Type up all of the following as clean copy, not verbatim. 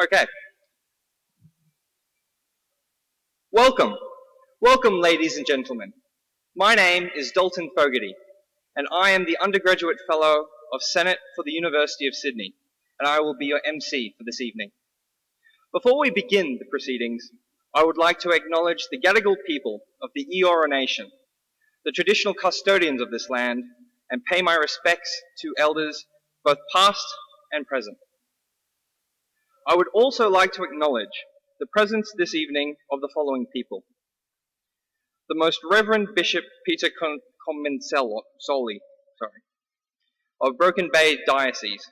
Okay. Welcome. Welcome, ladies and gentlemen. My name is Dalton Fogarty, and I am the Undergraduate Fellow of Senate for the University of Sydney, and I will be your MC for this evening. Before we begin the proceedings, I would like to acknowledge the Gadigal people of the Eora Nation, the traditional custodians of this land, and pay my respects to elders both past and present. I would also like to acknowledge the presence this evening of the following people. The Most Reverend Bishop Peter Comensoli, of Broken Bay Diocese.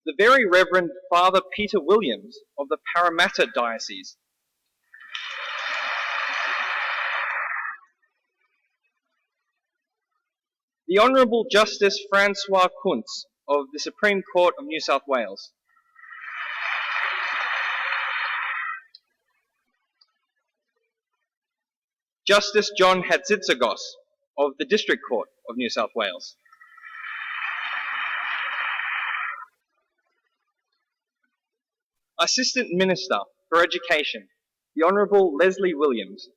The Very Reverend Father Peter Williams of the Parramatta Diocese. The Honourable Justice Francois Kuntz of the Supreme Court of New South Wales. Justice John Hatzitsagos of the District Court of New South Wales. Assistant Minister for Education, the Honourable Leslie Williams.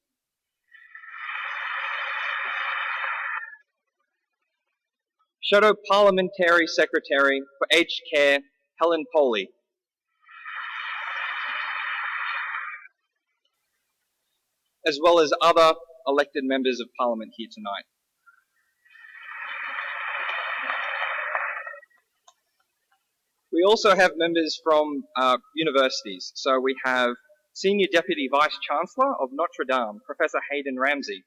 Shadow Parliamentary Secretary for Aged Care, Helen Poley. As well as other elected members of Parliament here tonight. We also have members from universities. So we have Senior Deputy Vice Chancellor of Notre Dame, Professor Hayden Ramsey.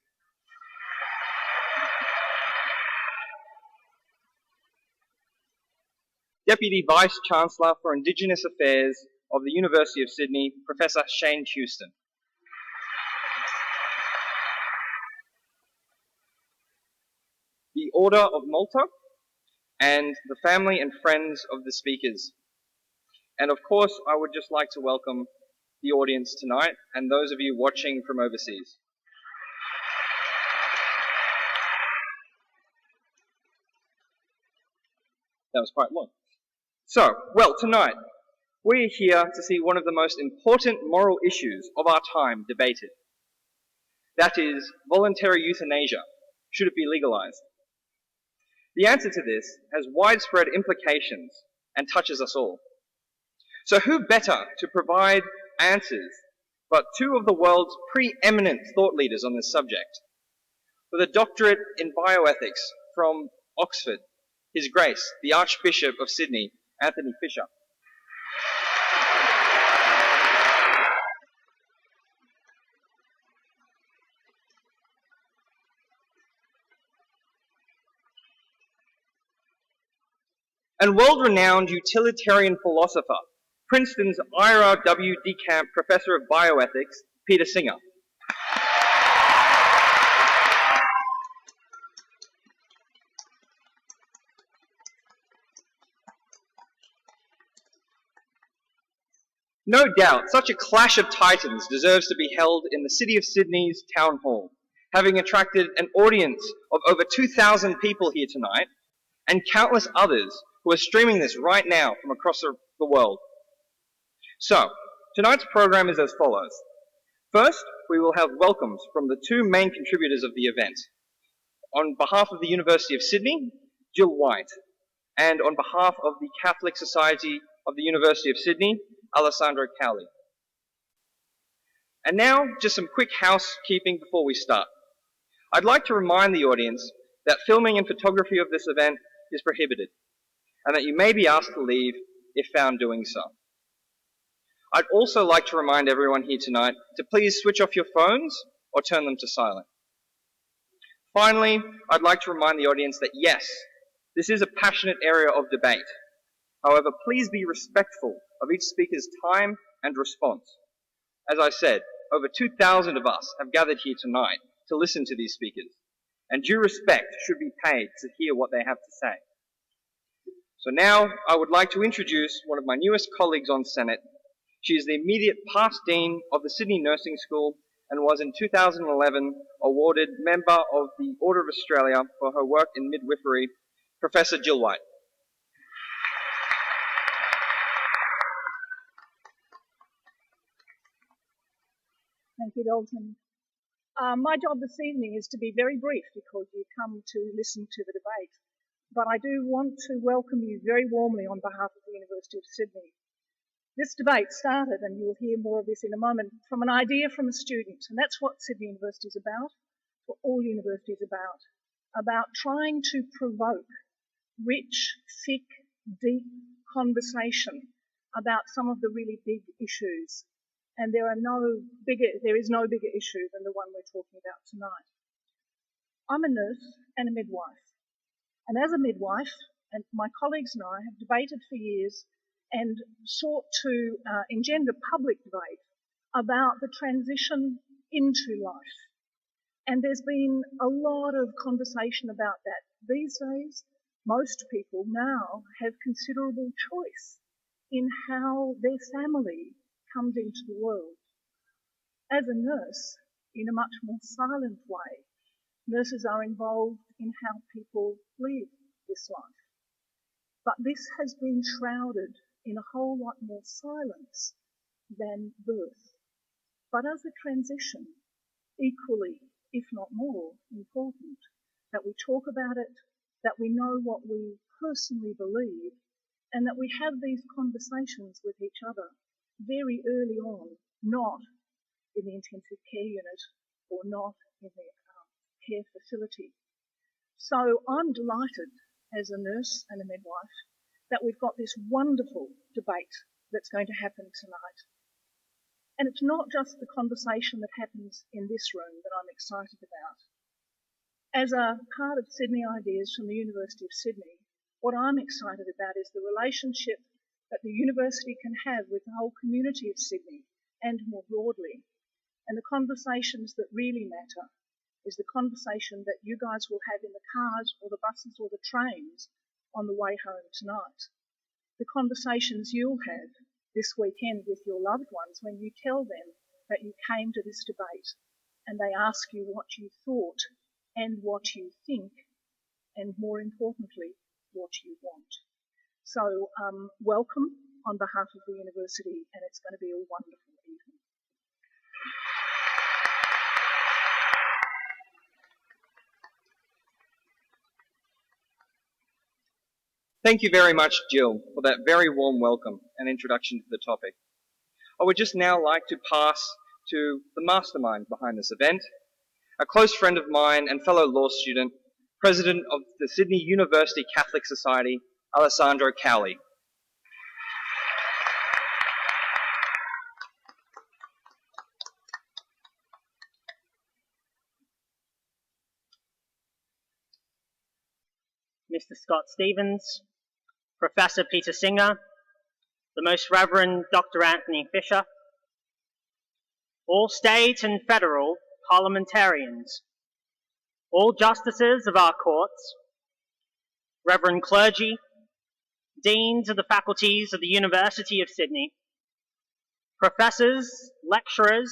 Deputy Vice Chancellor for Indigenous Affairs of the University of Sydney, Professor Shane Houston. The Order of Malta, and the family and friends of the speakers. And of course, I would just like to welcome the audience tonight and those of you watching from overseas. That was quite long. So, well, tonight, we're here to see one of the most important moral issues of our time debated. That is, voluntary euthanasia. Should it be legalized? The answer to this has widespread implications and touches us all. So who better to provide answers but two of the world's preeminent thought leaders on this subject? With a doctorate in bioethics from Oxford, His Grace, the Archbishop of Sydney, Anthony Fisher. And world-renowned utilitarian philosopher, Princeton's Ira W. DeCamp Professor of Bioethics, Peter Singer. No doubt, such a clash of titans deserves to be held in the City of Sydney's Town Hall, having attracted an audience of over 2,000 people here tonight, and countless others who are streaming this right now from across the world. So, tonight's program is as follows. First, we will have welcomes from the two main contributors of the event. On behalf of the University of Sydney, Jill White, and on behalf of the Catholic Society of the University of Sydney, Alessandro Cowley. And now, just some quick housekeeping before we start. I'd like to remind the audience that filming and photography of this event is prohibited, and that you may be asked to leave if found doing so. I'd also like to remind everyone here tonight to please switch off your phones or turn them to silent. Finally, I'd like to remind the audience that yes, this is a passionate area of debate. However, please be respectful of each speaker's time and response. As I said, over 2,000 of us have gathered here tonight to listen to these speakers, and due respect should be paid to hear what they have to say. So now, I would like to introduce one of my newest colleagues on Senate. She is the immediate past Dean of the Sydney Nursing School and was in 2011 awarded Member of the Order of Australia for her work in midwifery, Professor Jill White. Thank you, Dalton. My job this evening is to be very brief because you come to listen to the debate, but I do want to welcome you very warmly on behalf of the University of Sydney. This debate started, and you'll hear more of this in a moment, from an idea from a student, and that's what Sydney University is about, what all universities are about trying to provoke rich, thick, deep conversation about some of the really big issues. And there is no bigger issue than the one we're talking about tonight. I'm a nurse and a midwife. And as a midwife, and my colleagues and I have debated for years and sought to engender public debate about the transition into life. And there's been a lot of conversation about that. These days, most people now have considerable choice in how their family comes into the world. As a nurse, in a much more silent way, nurses are involved in how people live this life. But this has been shrouded in a whole lot more silence than birth. But as a transition, equally, if not more, important that we talk about it, that we know what we personally believe, and that we have these conversations with each other very early on, not in the intensive care unit or not in the care facility. So I'm delighted as a nurse and a midwife that we've got this wonderful debate that's going to happen tonight. And it's not just the conversation that happens in this room that I'm excited about. As a part of Sydney Ideas from the University of Sydney, what I'm excited about is the relationship that the university can have with the whole community of Sydney and more broadly. And the conversations that really matter is the conversation that you guys will have in the cars or the buses or the trains on the way home tonight. The conversations you'll have this weekend with your loved ones when you tell them that you came to this debate and they ask you what you thought and what you think, and more importantly, what you want. So welcome on behalf of the university, and it's going to be a wonderful evening. Thank you very much, Jill, for that very warm welcome and introduction to the topic. I would just now like to pass to the mastermind behind this event, a close friend of mine and fellow law student, President of the Sydney University Catholic Society, Alessandro Cowley. Mr. Scott Stevens, Professor Peter Singer, the Most Reverend Dr. Anthony Fisher, all state and federal parliamentarians, all justices of our courts, Reverend clergy, deans of the faculties of the University of Sydney, professors, lecturers,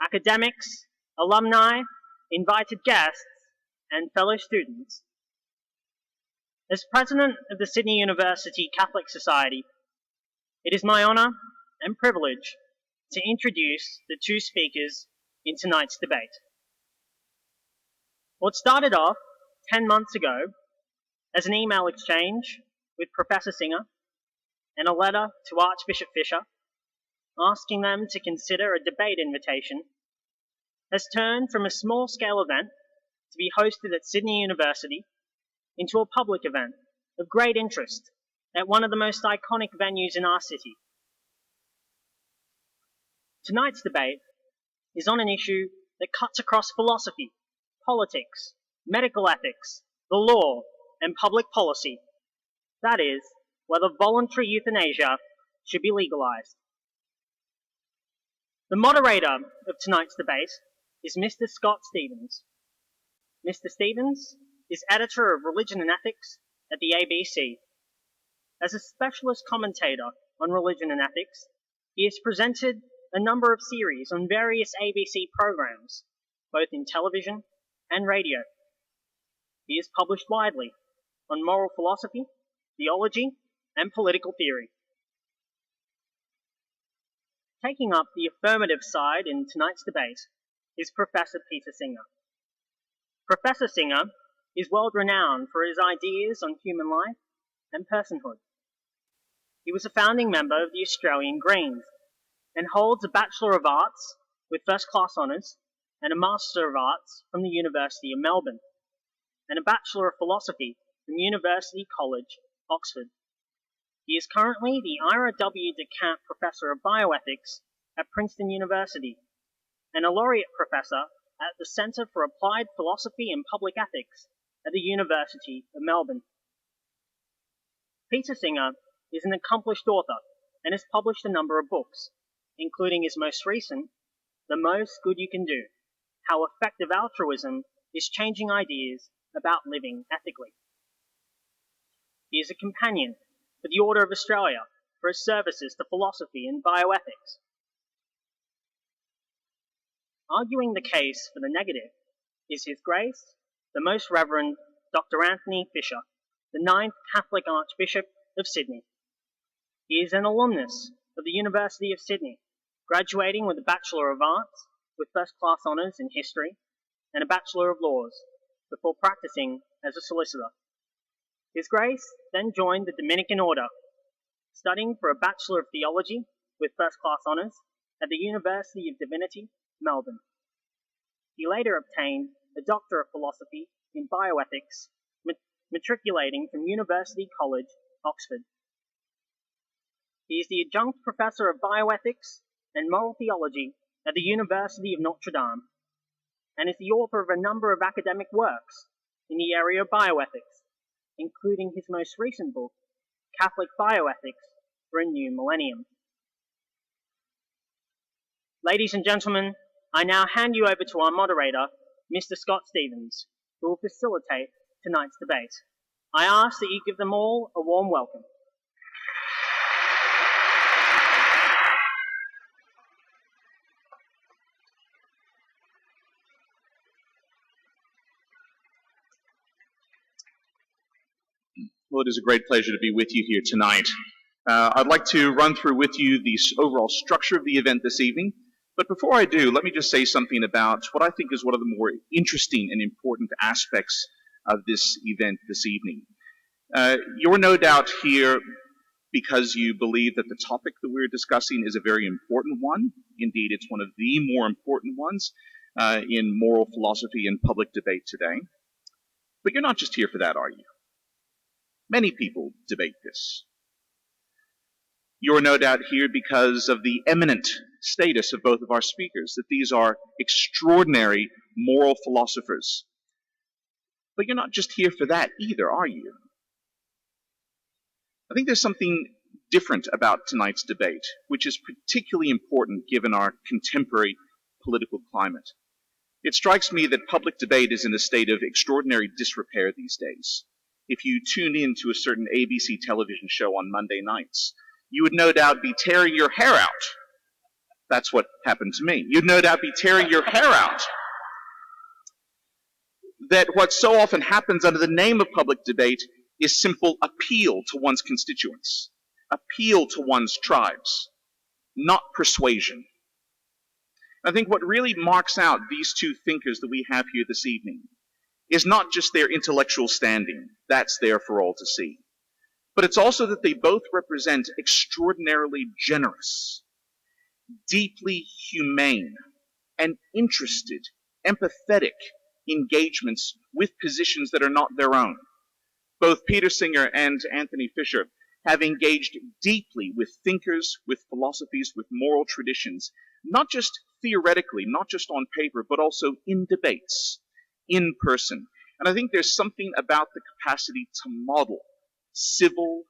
academics, alumni, invited guests, and fellow students. As President of the Sydney University Catholic Society, it is my honour and privilege to introduce the two speakers in tonight's debate. What started off 10 months ago as an email exchange with Professor Singer and a letter to Archbishop Fisher asking them to consider a debate invitation has turned from a small-scale event to be hosted at Sydney University into a public event of great interest at one of the most iconic venues in our city. Tonight's debate is on an issue that cuts across philosophy, politics, medical ethics, the law, and public policy. That is, whether voluntary euthanasia should be legalized. The moderator of tonight's debate is Mr. Scott Stevens. Mr. Stevens is editor of Religion and Ethics at the ABC. As a specialist commentator on religion and ethics, he has presented a number of series on various ABC programs, both in television and radio. He is published widely on moral philosophy, theology, and political theory. Taking up the affirmative side in tonight's debate is Professor Peter Singer. Professor Singer is world renowned for his ideas on human life and personhood. He was a founding member of the Australian Greens and holds a Bachelor of Arts with first-class honours and a Master of Arts from the University of Melbourne and a Bachelor of Philosophy from University College, Oxford. He is currently the Ira W. DeCamp Professor of Bioethics at Princeton University and a Laureate Professor at the Centre for Applied Philosophy and Public Ethics at the University of Melbourne. Peter Singer is an accomplished author and has published a number of books, including his most recent, The Most Good You Can Do, How Effective Altruism is Changing Ideas about Living Ethically. He is a companion for the Order of Australia for his services to philosophy and bioethics. Arguing the case for the negative is His Grace, the Most Reverend Dr. Anthony Fisher, the 9th Catholic Archbishop of Sydney. He is an alumnus of the University of Sydney, graduating with a Bachelor of Arts with first-class honours in history and a Bachelor of Laws before practicing as a solicitor. His Grace then joined the Dominican Order, studying for a Bachelor of Theology with first-class honours at the University of Divinity, Melbourne. He later obtained a Doctor of Philosophy in Bioethics, matriculating from University College, Oxford. He is the Adjunct Professor of Bioethics and Moral Theology at the University of Notre Dame, and is the author of a number of academic works in the area of bioethics, including his most recent book, Catholic Bioethics for a New Millennium. Ladies and gentlemen, I now hand you over to our moderator, Mr. Scott Stevens, who will facilitate tonight's debate. I ask that you give them all a warm welcome. Well, it is a great pleasure to be with you here tonight. I'd like to run through with you the overall structure of the event this evening. But before I do, let me just say something about what I think is one of the more interesting and important aspects of this event this evening. You're no doubt here because you believe that the topic that we're discussing is a very important one. Indeed, it's one of the more important ones in moral philosophy and public debate today. But you're not just here for that, are you? Many people debate this. You're no doubt here because of the eminent status of both of our speakers, that these are extraordinary moral philosophers. But you're not just here for that either, are you? I think there's something different about tonight's debate, which is particularly important given our contemporary political climate. It strikes me that public debate is in a state of extraordinary disrepair these days. If you tune in to a certain ABC television show on Monday nights, you would no doubt be tearing your hair out. That's what happened to me. You'd no doubt be tearing your hair out. That what so often happens under the name of public debate is simple appeal to one's constituents, appeal to one's tribes, not persuasion. I think what really marks out these two thinkers that we have here this evening is not just their intellectual standing, that's there for all to see, but it's also that they both represent extraordinarily generous, deeply humane, and interested, empathetic engagements with positions that are not their own. Both Peter Singer and Anthony Fisher have engaged deeply with thinkers, with philosophies, with moral traditions, not just theoretically, not just on paper, but also in debates, in person. And I think there's something about the capacity to model civil,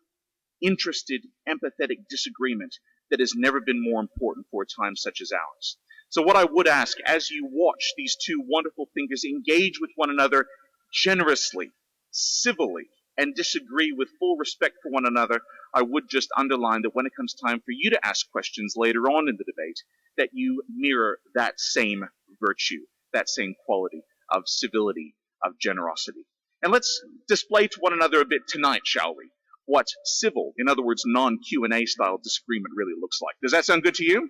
interested, empathetic disagreement that has never been more important for a time such as ours. So what I would ask, as you watch these two wonderful thinkers engage with one another generously, civilly, and disagree with full respect for one another, I would just underline that when it comes time for you to ask questions later on in the debate, that you mirror that same virtue, that same quality of civility, of generosity. And let's display to one another a bit tonight, shall we? What civil, in other words, non-Q&A style disagreement really looks like. Does that sound good to you?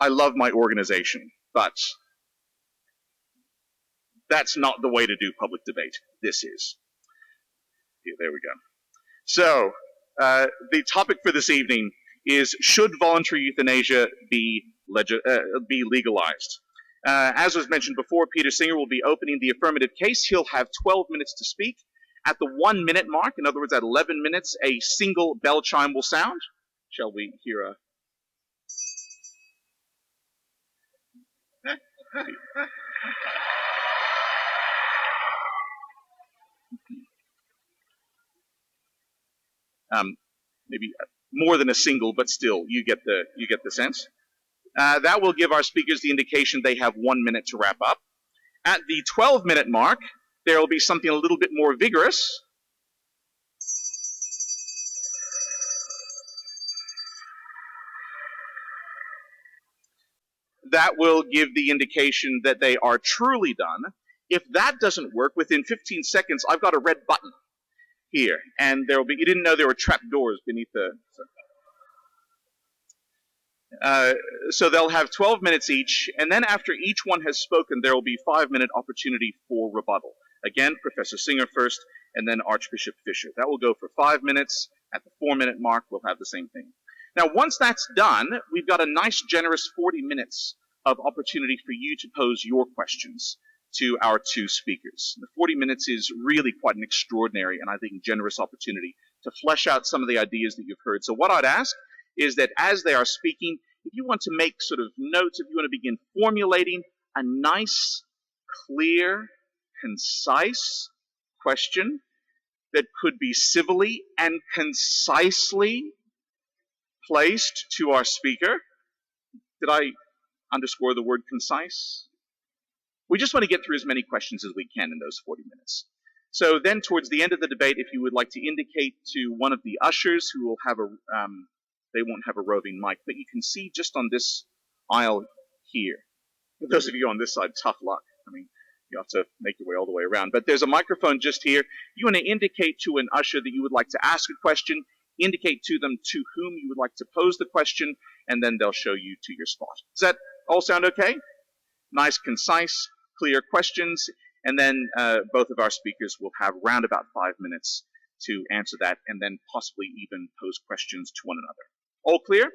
I love my organization, but that's not the way to do public debate. This is. Yeah, there we go. So, the topic for this evening is, should voluntary euthanasia be legalized? As was mentioned before, Peter Singer will be opening the affirmative case. He'll have 12 minutes to speak. At the 1 minute mark, in other words, at 11 minutes, a single bell chime will sound. Shall we hear a... maybe more than a single, but still, you get the sense. That will give our speakers the indication they have 1 minute to wrap up. At the 12-minute mark, there will be something a little bit more vigorous. That will give the indication that they are truly done. If that doesn't work, within 15 seconds, I've got a red button here, and there will be, you didn't know there were trap doors beneath the... So they'll have 12 minutes each, and then after each one has spoken, there will be 5-minute opportunity for rebuttal. Again, Professor Singer first, and then Archbishop Fisher. That will go for 5 minutes. At the 4-minute mark, we'll have the same thing. Now, once that's done, we've got a nice, generous 40 minutes of opportunity for you to pose your questions to our two speakers. The 40 minutes is really quite an extraordinary and I think generous opportunity to flesh out some of the ideas that you've heard. So what I'd ask is that as they are speaking, if you want to make sort of notes, if you want to begin formulating a nice, clear, concise question that could be civilly and concisely placed to our speaker. Did I underscore the word concise? We just want to get through as many questions as we can in those 40 minutes. So then towards the end of the debate, if you would like to indicate to one of the ushers who will have a, they won't have a roving mic, but you can see just on this aisle here. For those of you on this side, tough luck. I mean, you have to make your way all the way around. But there's a microphone just here. You want to indicate to an usher that you would like to ask a question, indicate to them to whom you would like to pose the question, and then they'll show you to your spot. Does that all sound okay? Nice, concise, clear questions, and then both of our speakers will have round about 5 minutes to answer that, and then possibly even pose questions to one another. All clear?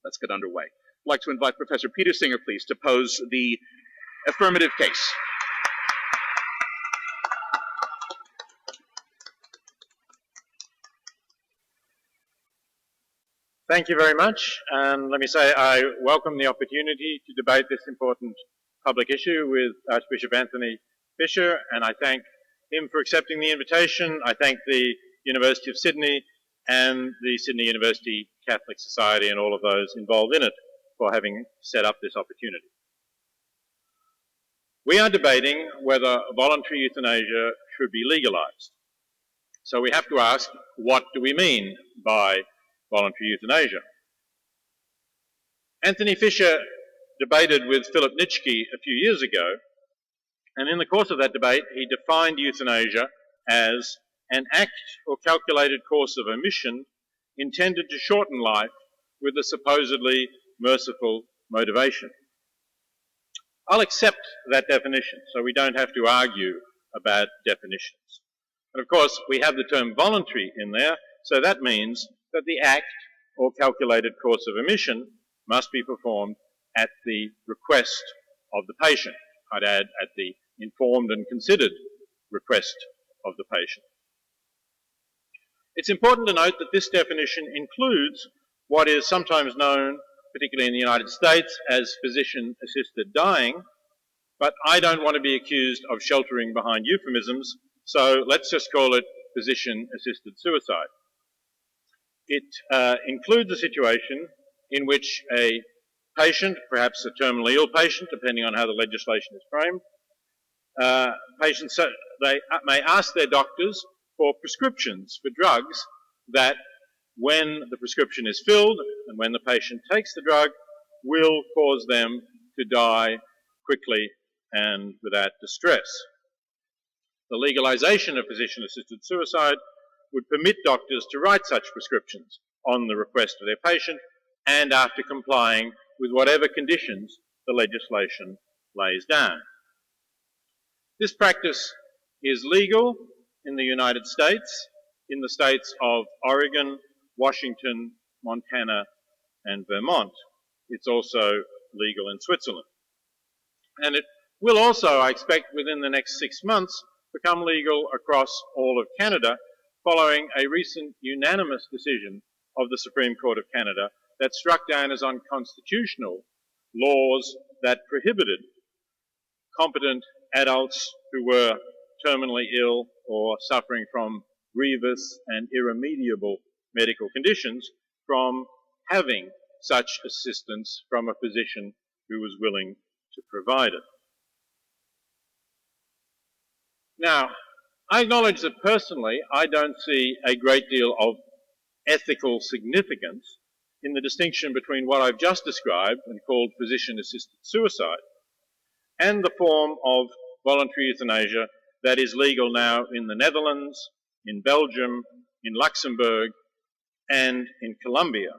Let's get underway. I'd like to invite Professor Peter Singer, please, to pose the affirmative case. Thank you very much, and let me say I welcome the opportunity to debate this important public issue with Archbishop Anthony Fisher, and I thank him for accepting the invitation. I thank the University of Sydney and the Sydney University Catholic Society and all of those involved in it for having set up this opportunity. We are debating whether voluntary euthanasia should be legalized. So we have to ask, what do we mean by voluntary euthanasia? Anthony Fisher debated with Philip Nitschke a few years ago, and in the course of that debate he defined euthanasia as an act or calculated course of omission intended to shorten life with a supposedly merciful motivation. I'll accept that definition, so we don't have to argue about definitions. And of course, we have the term voluntary in there, so that means that the act or calculated course of omission must be performed at the request of the patient. I'd add, at the informed and considered request of the patient. It's important to note that this definition includes what is sometimes known, particularly in the United States, as physician-assisted dying, but I don't want to be accused of sheltering behind euphemisms, so let's just call it physician-assisted suicide. It includes a situation in which a patient, perhaps a terminally ill patient, depending on how the legislation is framed, patients they may ask their doctors for prescriptions for drugs that, when the prescription is filled and when the patient takes the drug, will cause them to die quickly and without distress. The legalization of physician-assisted suicide would permit doctors to write such prescriptions on the request of their patient and after complying with whatever conditions the legislation lays down. This practice is legal in the United States, in the states of Oregon, Washington, Montana, and Vermont. It's also legal in Switzerland. And it will also, I expect, within the next 6 months, become legal across all of Canada, following a recent unanimous decision of the Supreme Court of Canada that struck down as unconstitutional laws that prohibited competent adults who were terminally ill or suffering from grievous and irremediable medical conditions from having such assistance from a physician who was willing to provide it. Now, I acknowledge that personally I don't see a great deal of ethical significance in the distinction between what I've just described and called physician-assisted suicide and the form of voluntary euthanasia that is legal now in the Netherlands, in Belgium, in Luxembourg, and in Colombia,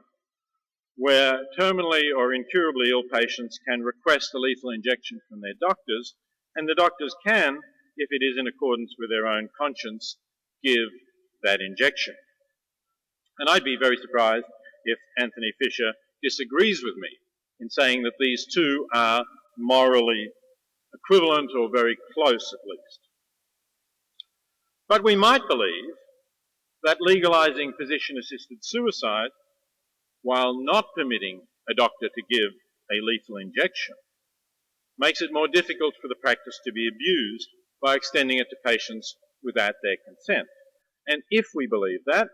where terminally or incurably ill patients can request a lethal injection from their doctors, and the doctors can, if it is in accordance with their own conscience, give that injection. And I'd be very surprised if Anthony Fisher disagrees with me in saying that these two are morally equivalent or very close at least. But we might believe that legalizing physician-assisted suicide, while not permitting a doctor to give a lethal injection, makes it more difficult for the practice to be abused by extending it to patients without their consent. And if we believe that,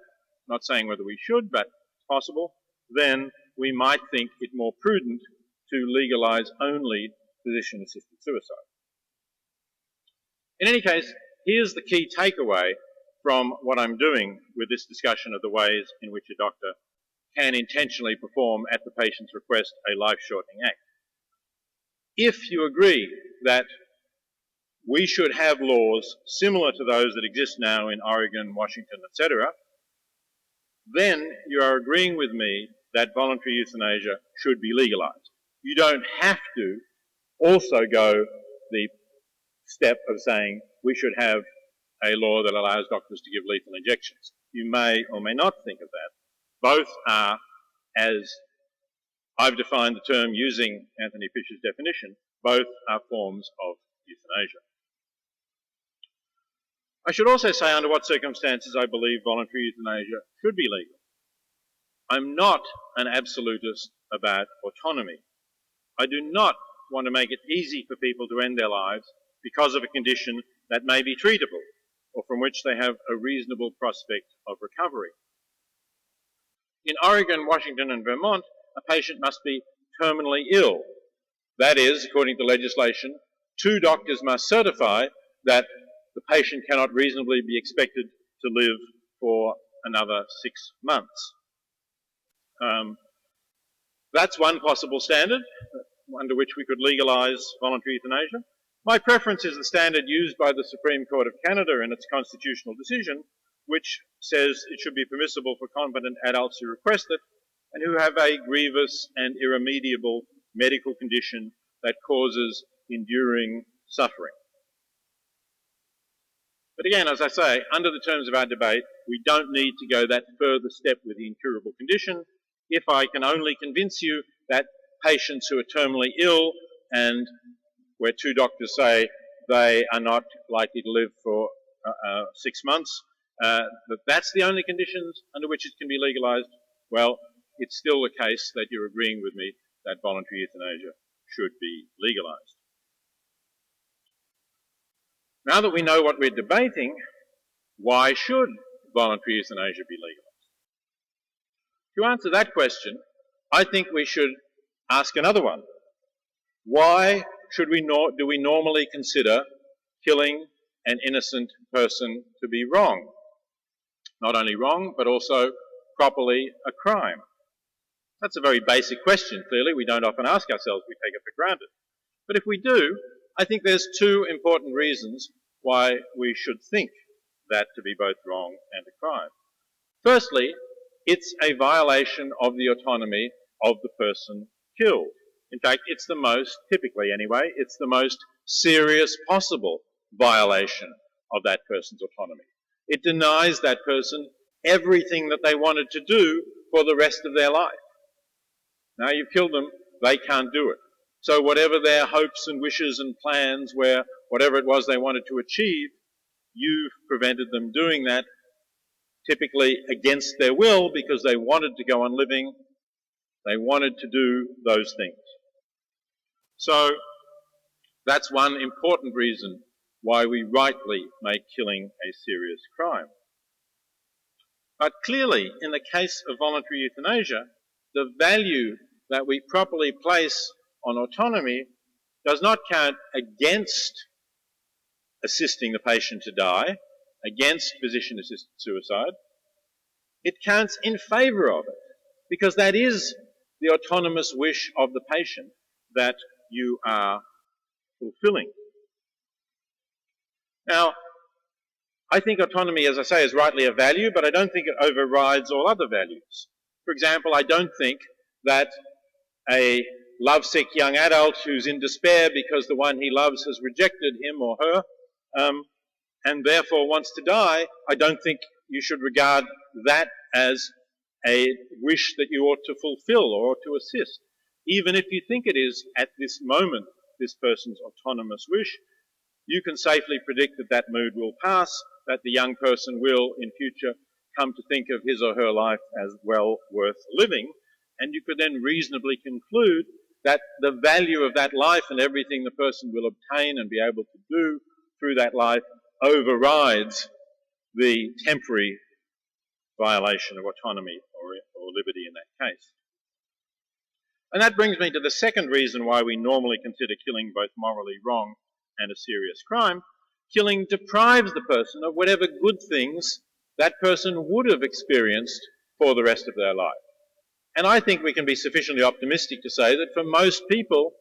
not saying whether we should, but it's possible, then we might think it more prudent to legalize only physician-assisted suicide. In any case, here's the key takeaway from what I'm doing with this discussion of the ways in which a doctor can intentionally perform at the patient's request a life-shortening act. If you agree that we should have laws similar to those that exist now in Oregon, Washington, etc., then you are agreeing with me that voluntary euthanasia should be legalized. You don't have to also go the step of saying we should have a law that allows doctors to give lethal injections. You may or may not think of that. Both are, as I've defined the term using Anthony Fisher's definition, both are forms of euthanasia. I should also say under what circumstances I believe voluntary euthanasia should be legal. I'm not an absolutist about autonomy. I do not want to make it easy for people to end their lives because of a condition that may be treatable or from which they have a reasonable prospect of recovery. In Oregon, Washington, and Vermont, a patient must be terminally ill. That is, according to legislation, 2 doctors must certify that the patient cannot reasonably be expected to live for another 6 months. That's one possible standard under which we could legalise voluntary euthanasia. My preference is the standard used by the Supreme Court of Canada in its constitutional decision, which says it should be permissible for competent adults who request it and who have a grievous and irremediable medical condition that causes enduring suffering. But again, as I say, under the terms of our debate, we don't need to go that further step with the incurable condition. If I can only convince you that patients who are terminally ill and where 2 doctors say they are not likely to live for 6 months, that's the only conditions under which it can be legalised, well, it's still the case that you're agreeing with me that voluntary euthanasia should be legalised. Now that we know what we're debating, why should voluntary euthanasia be legalised? To answer that question, I think we should ask another one. Why do we normally consider killing an innocent person to be wrong? Not only wrong, but also properly a crime. That's a very basic question, clearly. We don't often ask ourselves, we take it for granted. But if we do, I think there's two important reasons why we should think that to be both wrong and a crime. Firstly, it's a violation of the autonomy of the person killed. In fact, it's the most, typically anyway, it's the most serious possible violation of that person's autonomy. It denies that person everything that they wanted to do for the rest of their life. Now you've killed them, they can't do it. So whatever their hopes and wishes and plans were, whatever it was they wanted to achieve, you've prevented them doing that, typically against their will, because they wanted to go on living, they wanted to do those things. So that's one important reason why we rightly make killing a serious crime. But clearly, in the case of voluntary euthanasia, the value that we properly place on autonomy does not count against assisting the patient to die, against physician-assisted suicide. It counts in favour of it, because that is the autonomous wish of the patient that you are fulfilling. Now, I think autonomy, as I say, is rightly a value, but I don't think it overrides all other values. For example, I don't think that a lovesick young adult who's in despair because the one he loves has rejected him or her, and therefore wants to die, I don't think you should regard that as a wish that you ought to fulfill or to assist. Even if you think it is, at this moment, this person's autonomous wish, you can safely predict that that mood will pass, that the young person will, in future, come to think of his or her life as well worth living, and you could then reasonably conclude that the value of that life and everything the person will obtain and be able to do through that life overrides the temporary violation of autonomy or liberty in that case. And that brings me to the second reason why we normally consider killing both morally wrong and a serious crime. Killing deprives the person of whatever good things that person would have experienced for the rest of their life. And I think we can be sufficiently optimistic to say that for most people,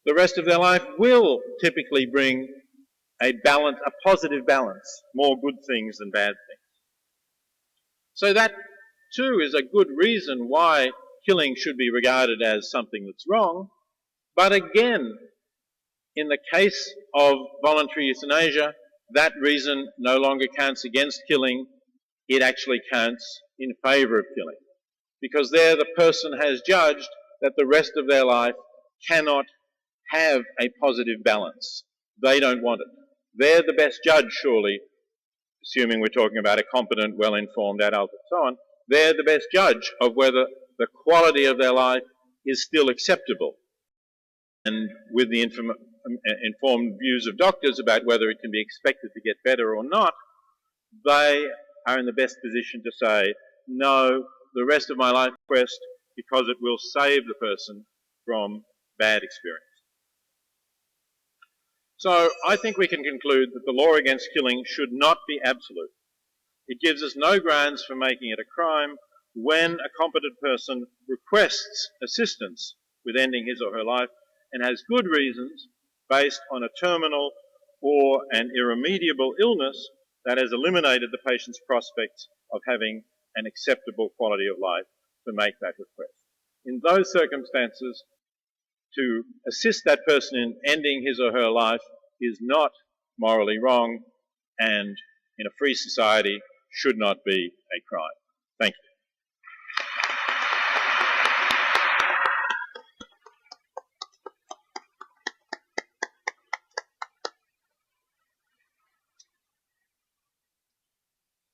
the rest of their life will typically bring a positive balance, more good things than bad things. So that too is a good reason why killing should be regarded as something that's wrong. But again, in the case of voluntary euthanasia, that reason no longer counts against killing, it actually counts in favour of killing. Because there the person has judged that the rest of their life cannot have a positive balance. They don't want it. They're the best judge, surely, assuming we're talking about a competent, well-informed adult and so on, they're the best judge of whether the quality of their life is still acceptable. And with the informed views of doctors about whether it can be expected to get better or not, they are in the best position to say, no, the rest of my life quest, because it will save the person from bad experience. So I think we can conclude that the law against killing should not be absolute. It gives us no grounds for making it a crime when a competent person requests assistance with ending his or her life and has good reasons based on a terminal or an irremediable illness that has eliminated the patient's prospects of having an acceptable quality of life to make that request. In those circumstances, to assist that person in ending his or her life is not morally wrong and in a free society should not be a crime. Thank you.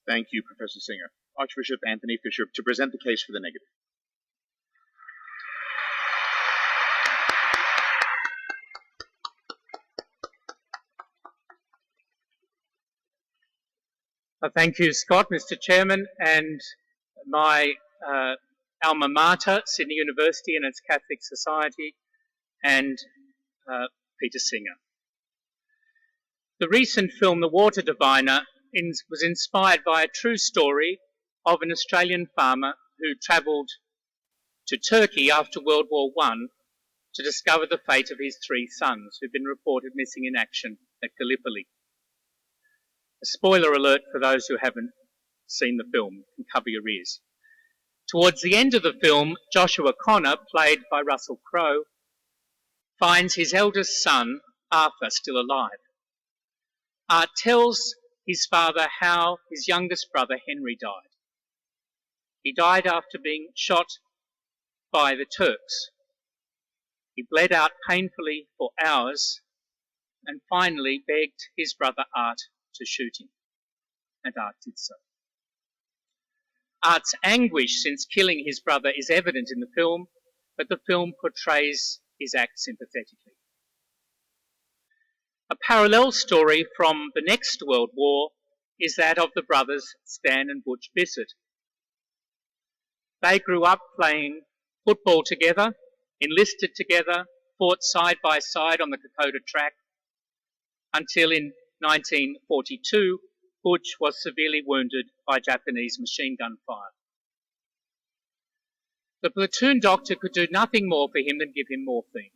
Thank you, Professor Singer. Archbishop Anthony Fisher to present the case for the negative. Thank you, Scott, Mr. Chairman, and my alma mater, Sydney University and its Catholic Society, and Peter Singer. The recent film, The Water Diviner, was inspired by a true story of an Australian farmer who travelled to Turkey after World War I to discover the fate of his 3 sons who'd been reported missing in action at Gallipoli. A spoiler alert for those who haven't seen the film, and cover your ears. Towards the end of the film, Joshua Connor, played by Russell Crowe, finds his eldest son, Arthur, still alive. Art tells his father how his youngest brother, Henry, died. He died after being shot by the Turks. He bled out painfully for hours and finally begged his brother Art to shoot him, and Art did so. Art's anguish since killing his brother is evident in the film, but the film portrays his act sympathetically. A parallel story from the next World War is that of the brothers Stan and Butch Bissett. They grew up playing football together, enlisted together, fought side by side on the Kokoda track, until in 1942, Butch was severely wounded by Japanese machine gun fire. The platoon doctor could do nothing more for him than give him morphine.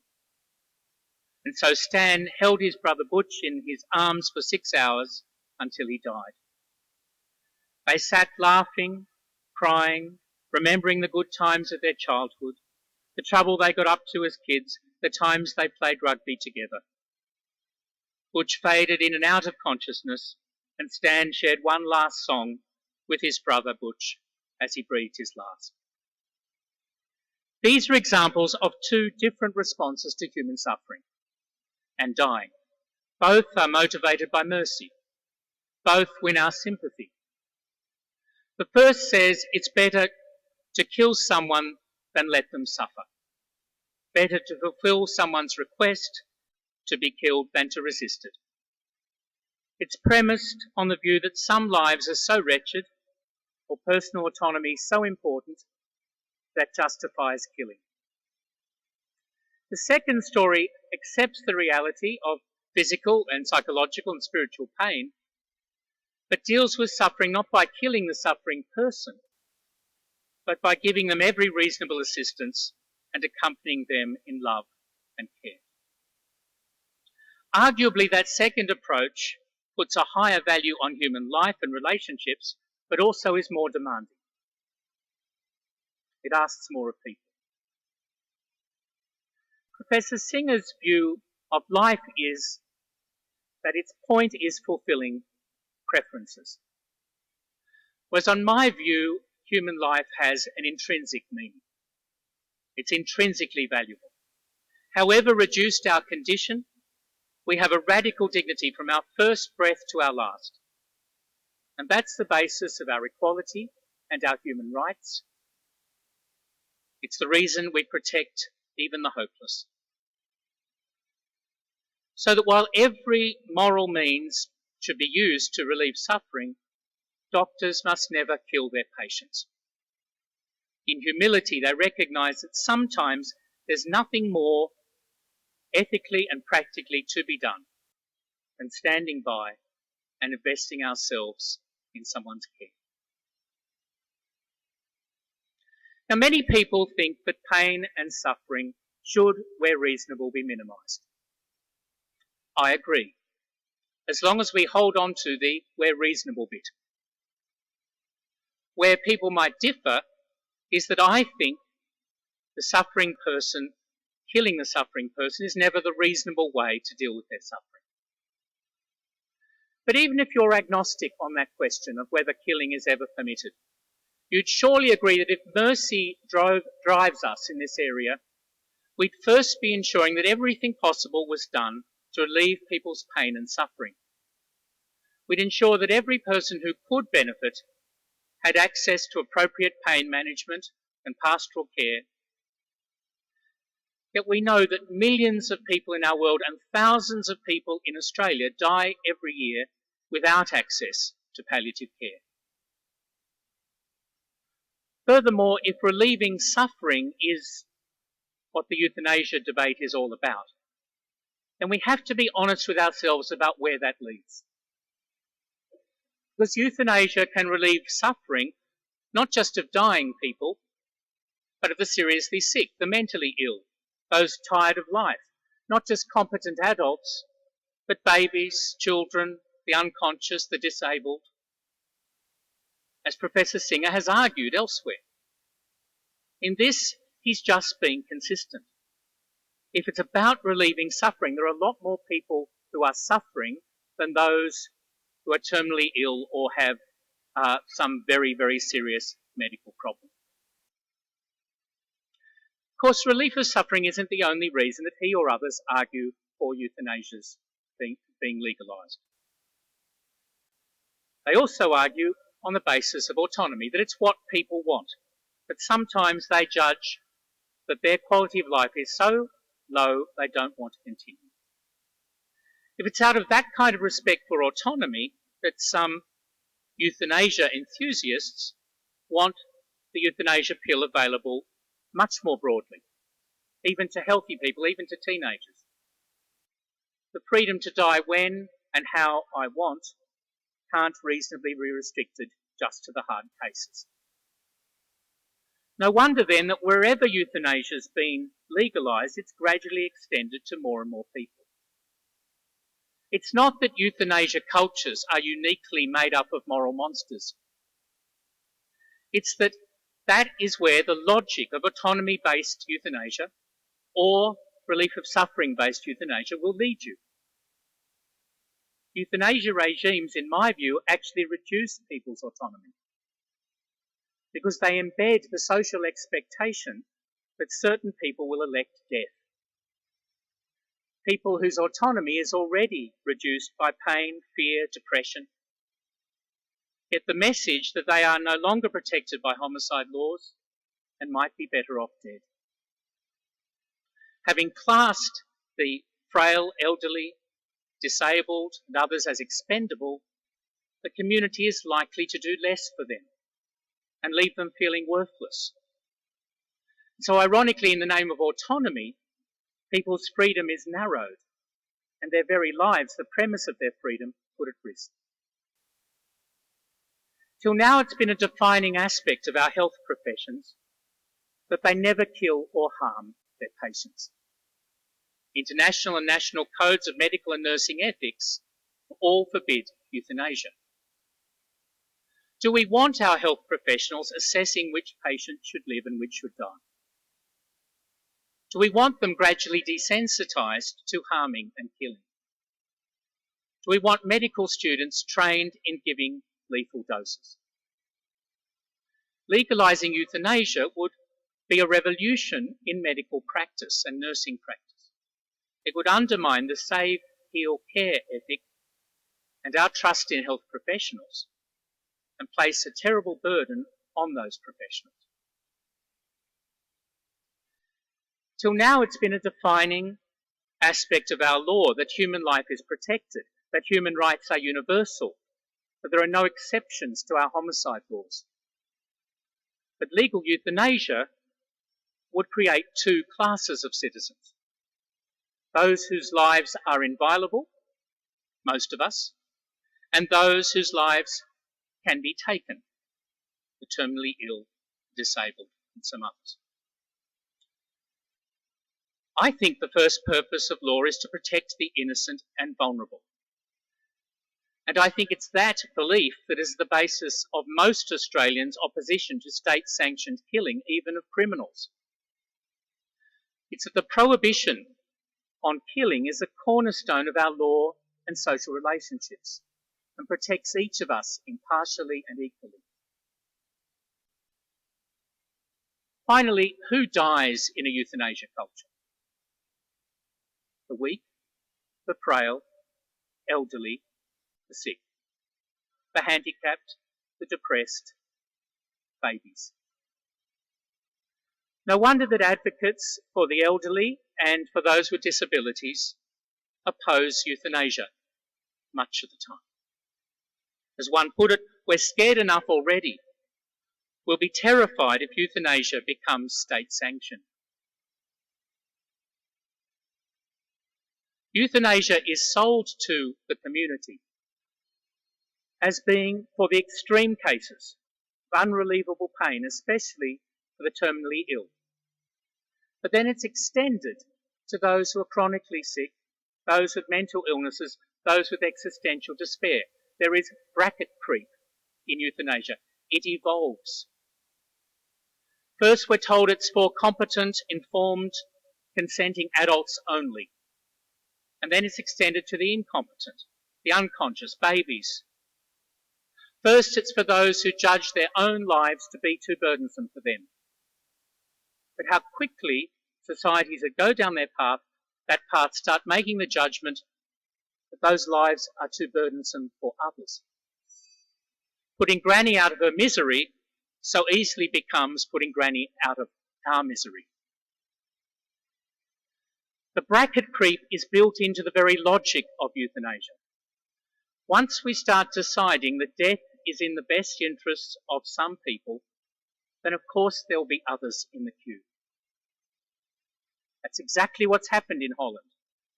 And so Stan held his brother Butch in his arms for 6 hours until he died. They sat laughing, crying, remembering the good times of their childhood, the trouble they got up to as kids, the times they played rugby together. Butch faded in and out of consciousness, and Stan shared one last song with his brother Butch as he breathed his last. These are examples of 2 different responses to human suffering and dying. Both are motivated by mercy. Both win our sympathy. The first says it's better to kill someone than let them suffer. Better to fulfill someone's request to be killed than to resist it. It's premised on the view that some lives are so wretched, or personal autonomy so important, that justifies killing. The second story accepts the reality of physical and psychological and spiritual pain, but deals with suffering not by killing the suffering person, but by giving them every reasonable assistance and accompanying them in love and care. Arguably, that second approach puts a higher value on human life and relationships, but also is more demanding. It asks more of people. Professor Singer's view of life is that its point is fulfilling preferences. Whereas on my view, human life has an intrinsic meaning. It's intrinsically valuable. However reduced our condition, we have a radical dignity from our first breath to our last. And that's the basis of our equality and our human rights. It's the reason we protect even the hopeless. So that while every moral means should be used to relieve suffering, doctors must never kill their patients. In humility, they recognise that sometimes there's nothing more ethically and practically to be done than standing by and investing ourselves in someone's care. Now, many people think that pain and suffering should, where reasonable, be minimised. I agree, as long as we hold on to the where reasonable bit. Where people might differ is that I think the suffering person, killing the suffering person, is never the reasonable way to deal with their suffering. But even if you're agnostic on that question of whether killing is ever permitted, you'd surely agree that if mercy drives us in this area, we'd first be ensuring that everything possible was done to relieve people's pain and suffering. We'd ensure that every person who could benefit had access to appropriate pain management and pastoral care. Yet we know that millions of people in our world and thousands of people in Australia die every year without access to palliative care. Furthermore, if relieving suffering is what the euthanasia debate is all about, then we have to be honest with ourselves about where that leads. Because euthanasia can relieve suffering not just of dying people, but of the seriously sick, the mentally ill, those tired of life, not just competent adults, but babies, children, the unconscious, the disabled, as Professor Singer has argued elsewhere. In this, he's just being consistent. If it's about relieving suffering, there are a lot more people who are suffering than those who are terminally ill or have some very, very serious medical problem. Of course, relief of suffering isn't the only reason that he or others argue for euthanasia's being legalised. They also argue on the basis of autonomy, that it's what people want, but sometimes they judge that their quality of life is so low they don't want to continue. If it's out of that kind of respect for autonomy that some euthanasia enthusiasts want the euthanasia pill available much more broadly, even to healthy people, even to teenagers. The freedom to die when and how I want can't reasonably be restricted just to the hard cases. No wonder then that wherever euthanasia has been legalised, it's gradually extended to more and more people. It's not that euthanasia cultures are uniquely made up of moral monsters. It's that that is where the logic of autonomy-based euthanasia or relief of suffering-based euthanasia will lead you. Euthanasia regimes, in my view, actually reduce people's autonomy because they embed the social expectation that certain people will elect death. People whose autonomy is already reduced by pain, fear, depression. Yet the message that they are no longer protected by homicide laws and might be better off dead. Having classed the frail, elderly, disabled and others as expendable, the community is likely to do less for them and leave them feeling worthless. So ironically, in the name of autonomy, people's freedom is narrowed and their very lives, the premise of their freedom, put at risk. Till now it's been a defining aspect of our health professions that they never kill or harm their patients. International and national codes of medical and nursing ethics all forbid euthanasia. Do we want our health professionals assessing which patients should live and which should die? Do we want them gradually desensitised to harming and killing? Do we want medical students trained in giving lethal doses? Legalising euthanasia would be a revolution in medical practice and nursing practice. It would undermine the save, heal, care ethic and our trust in health professionals and place a terrible burden on those professionals. Till now it's been a defining aspect of our law that human life is protected, that human rights are universal, that there are no exceptions to our homicide laws. But legal euthanasia would create two classes of citizens. Those whose lives are inviolable, most of us, and those whose lives can be taken, the terminally ill, disabled, and some others. I think the first purpose of law is to protect the innocent and vulnerable. And I think it's that belief that is the basis of most Australians' opposition to state-sanctioned killing, even of criminals. It's that the prohibition on killing is a cornerstone of our law and social relationships and protects each of us impartially and equally. Finally, who dies in a euthanasia culture? The weak, the frail, elderly, the sick, the handicapped, the depressed, babies. No wonder that advocates for the elderly and for those with disabilities oppose euthanasia much of the time. As one put it, we're scared enough already. will be terrified if euthanasia becomes state-sanctioned. Euthanasia is sold to the community as being for the extreme cases of unrelievable pain, especially for the terminally ill. But then it's extended to those who are chronically sick, those with mental illnesses, those with existential despair. There is bracket creep in euthanasia. It evolves. First, we're told it's for competent, informed, consenting adults only. And then it's extended to the incompetent, the unconscious, babies. First, it's for those who judge their own lives to be too burdensome for them. But how quickly societies that go down that path start making the judgment that those lives are too burdensome for others. Putting Granny out of her misery so easily becomes putting Granny out of our misery. The bracket creep is built into the very logic of euthanasia. Once we start deciding that death is in the best interests of some people, then of course there will be others in the queue. That's exactly what's happened in Holland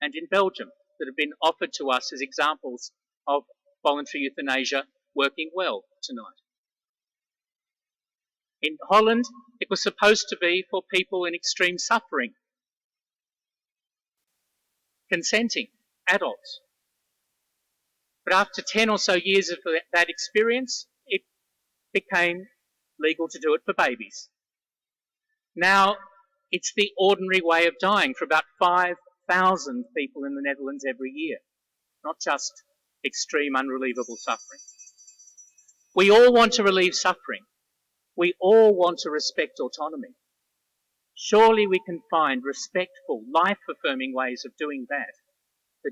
and in Belgium that have been offered to us as examples of voluntary euthanasia working well tonight. In Holland, it was supposed to be for people in extreme suffering, consenting adults. But after 10 or so years of that experience, it became legal to do it for babies. Now, it's the ordinary way of dying for about 5,000 people in the Netherlands every year, not just extreme, unrelievable suffering. We all want to relieve suffering. We all want to respect autonomy. Surely we can find respectful, life-affirming ways of doing that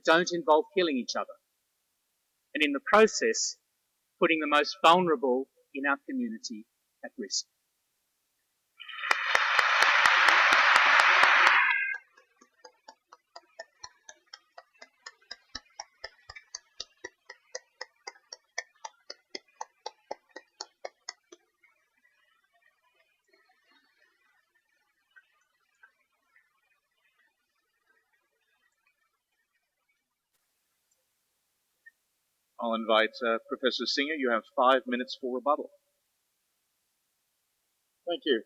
don't involve killing each other, and in the process, putting the most vulnerable in our community at risk. I'll invite Professor Singer. You have 5 minutes for rebuttal. Thank you.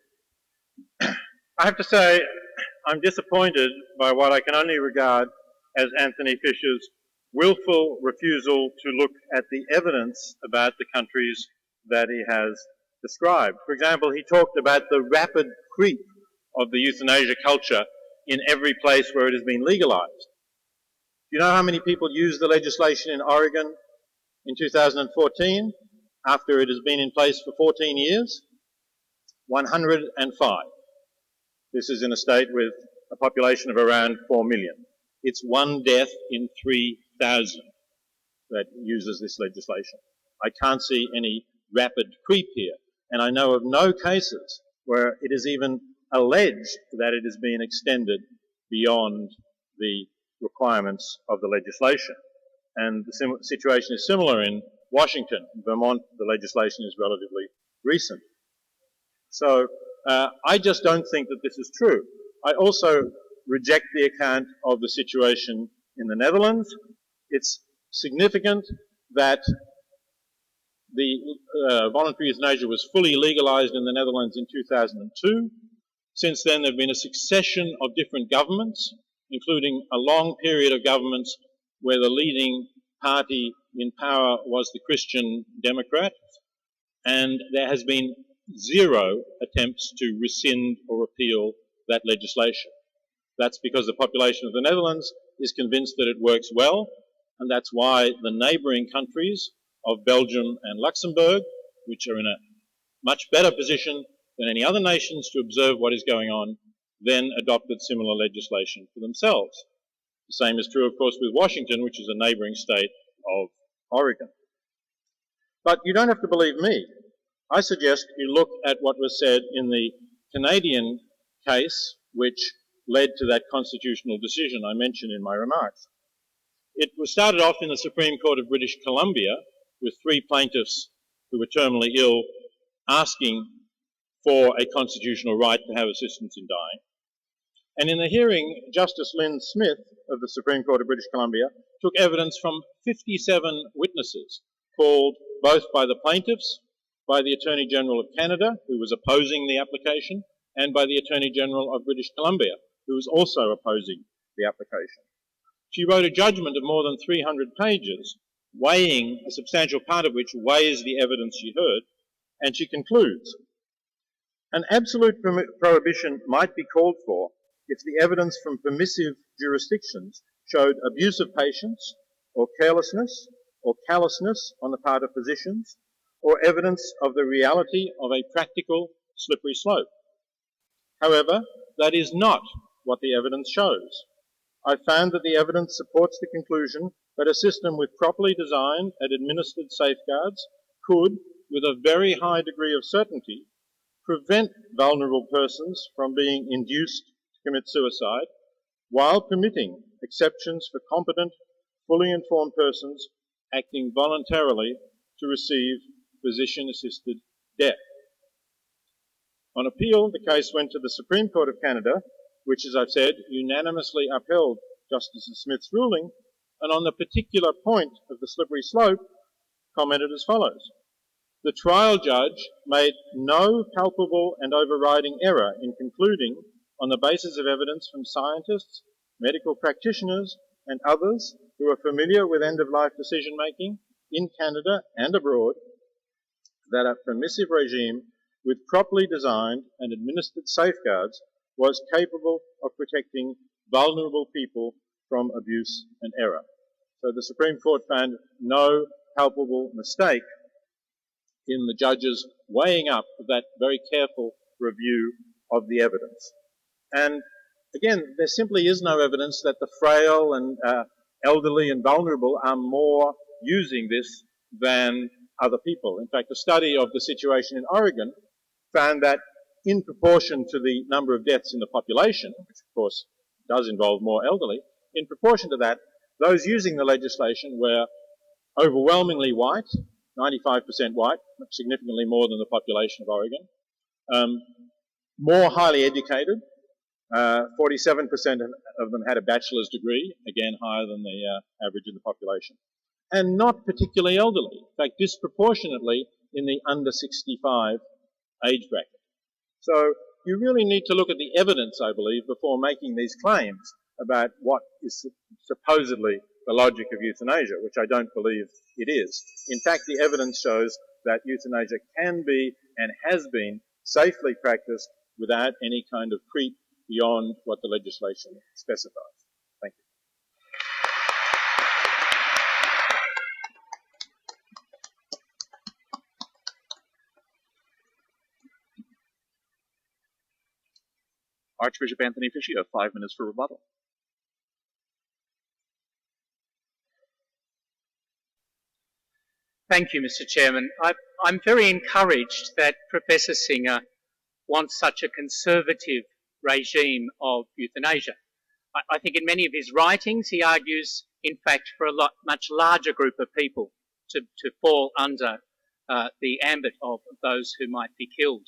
I have to say, I'm disappointed by what I can only regard as Anthony Fisher's willful refusal to look at the evidence about the countries that he has described. For example, he talked about the rapid creep of the euthanasia culture in every place where it has been legalized. Do you know how many people used the legislation in Oregon in 2014, after it has been in place for 14 years? 105. This is in a state with a population of around 4 million. It's one death in 3,000 that uses this legislation. I can't see any rapid creep here, and I know of no cases where it is even alleged that it has been extended beyond the requirements of the legislation. And the situation is similar in Washington. In Vermont, the legislation is relatively recent. So I just don't think that this is true. I also reject the account of the situation in the Netherlands. It's significant that the voluntary euthanasia was fully legalized in the Netherlands in 2002. Since then, there have been a succession of different governments, including a long period of governments where the leading party in power was the Christian Democrats, and there has been zero attempts to rescind or repeal that legislation. That's because the population of the Netherlands is convinced that it works well, and that's why the neighbouring countries of Belgium and Luxembourg, which are in a much better position than any other nations to observe what is going on, then adopted similar legislation for themselves. The same is true, of course, with Washington, which is a neighbouring state of Oregon. But you don't have to believe me. I suggest you look at what was said in the Canadian case, which led to that constitutional decision I mentioned in my remarks. It was started off in the Supreme Court of British Columbia with 3 plaintiffs who were terminally ill asking for a constitutional right to have assistance in dying. And in the hearing, Justice Lynn Smith of the Supreme Court of British Columbia took evidence from 57 witnesses called both by the plaintiffs, by the Attorney General of Canada, who was opposing the application, and by the Attorney General of British Columbia, who was also opposing the application. She wrote a judgment of more than 300 pages, weighing, a substantial part of which weighs the evidence she heard, and she concludes, an absolute prohibition might be called for if the evidence from permissive jurisdictions showed abuse of patients, or carelessness, or callousness on the part of physicians, or evidence of the reality of a practical slippery slope. However, that is not what the evidence shows. I found that the evidence supports the conclusion that a system with properly designed and administered safeguards could, with a very high degree of certainty, prevent vulnerable persons from being induced to commit suicide, while permitting exceptions for competent, fully informed persons acting voluntarily to receive physician-assisted death. On appeal, the case went to the Supreme Court of Canada, which, as I've said, unanimously upheld Justice Smith's ruling, and on the particular point of the slippery slope, commented as follows. The trial judge made no palpable and overriding error in concluding, on the basis of evidence from scientists, medical practitioners, and others who are familiar with end-of-life decision-making in Canada and abroad, that a permissive regime with properly designed and administered safeguards was capable of protecting vulnerable people from abuse and error. So the Supreme Court found no palpable mistake in the judge's weighing up of that very careful review of the evidence. And again, there simply is no evidence that the frail and elderly and vulnerable are more using this than other people. In fact, a study of the situation in Oregon found that in proportion to the number of deaths in the population, which of course does involve more elderly, in proportion to that, those using the legislation were overwhelmingly white, 95% white, significantly more than the population of Oregon, more highly educated, 47% of them had a bachelor's degree, again higher than the average in the population, and not particularly elderly, in fact disproportionately in the under 65 age bracket. So you really need to look at the evidence, I believe, before making these claims about what is supposedly the logic of euthanasia, which I don't believe it is. In fact, the evidence shows that euthanasia can be and has been safely practiced without any kind of creep beyond what the legislation specifies. Thank you. Archbishop Anthony Fisher, you have 5 minutes for rebuttal. Thank you, Mr. Chairman. I'm very encouraged that Professor Singer wants such a conservative regime of euthanasia. I think in many of his writings he argues, in fact, for a much larger group of people to fall under the ambit of those who might be killed,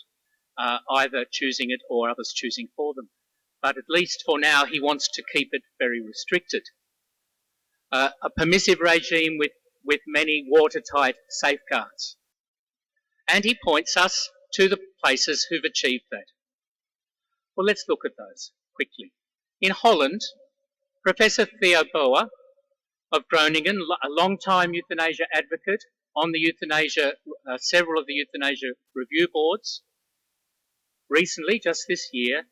either choosing it or others choosing for them. But at least for now he wants to keep it very restricted. A permissive regime with many watertight safeguards. And he points us to the places who've achieved that. Well, let's look at those quickly. In Holland, Professor Theo Boer of Groningen, a long-time euthanasia advocate on the euthanasia, several of the euthanasia review boards, recently, just this year,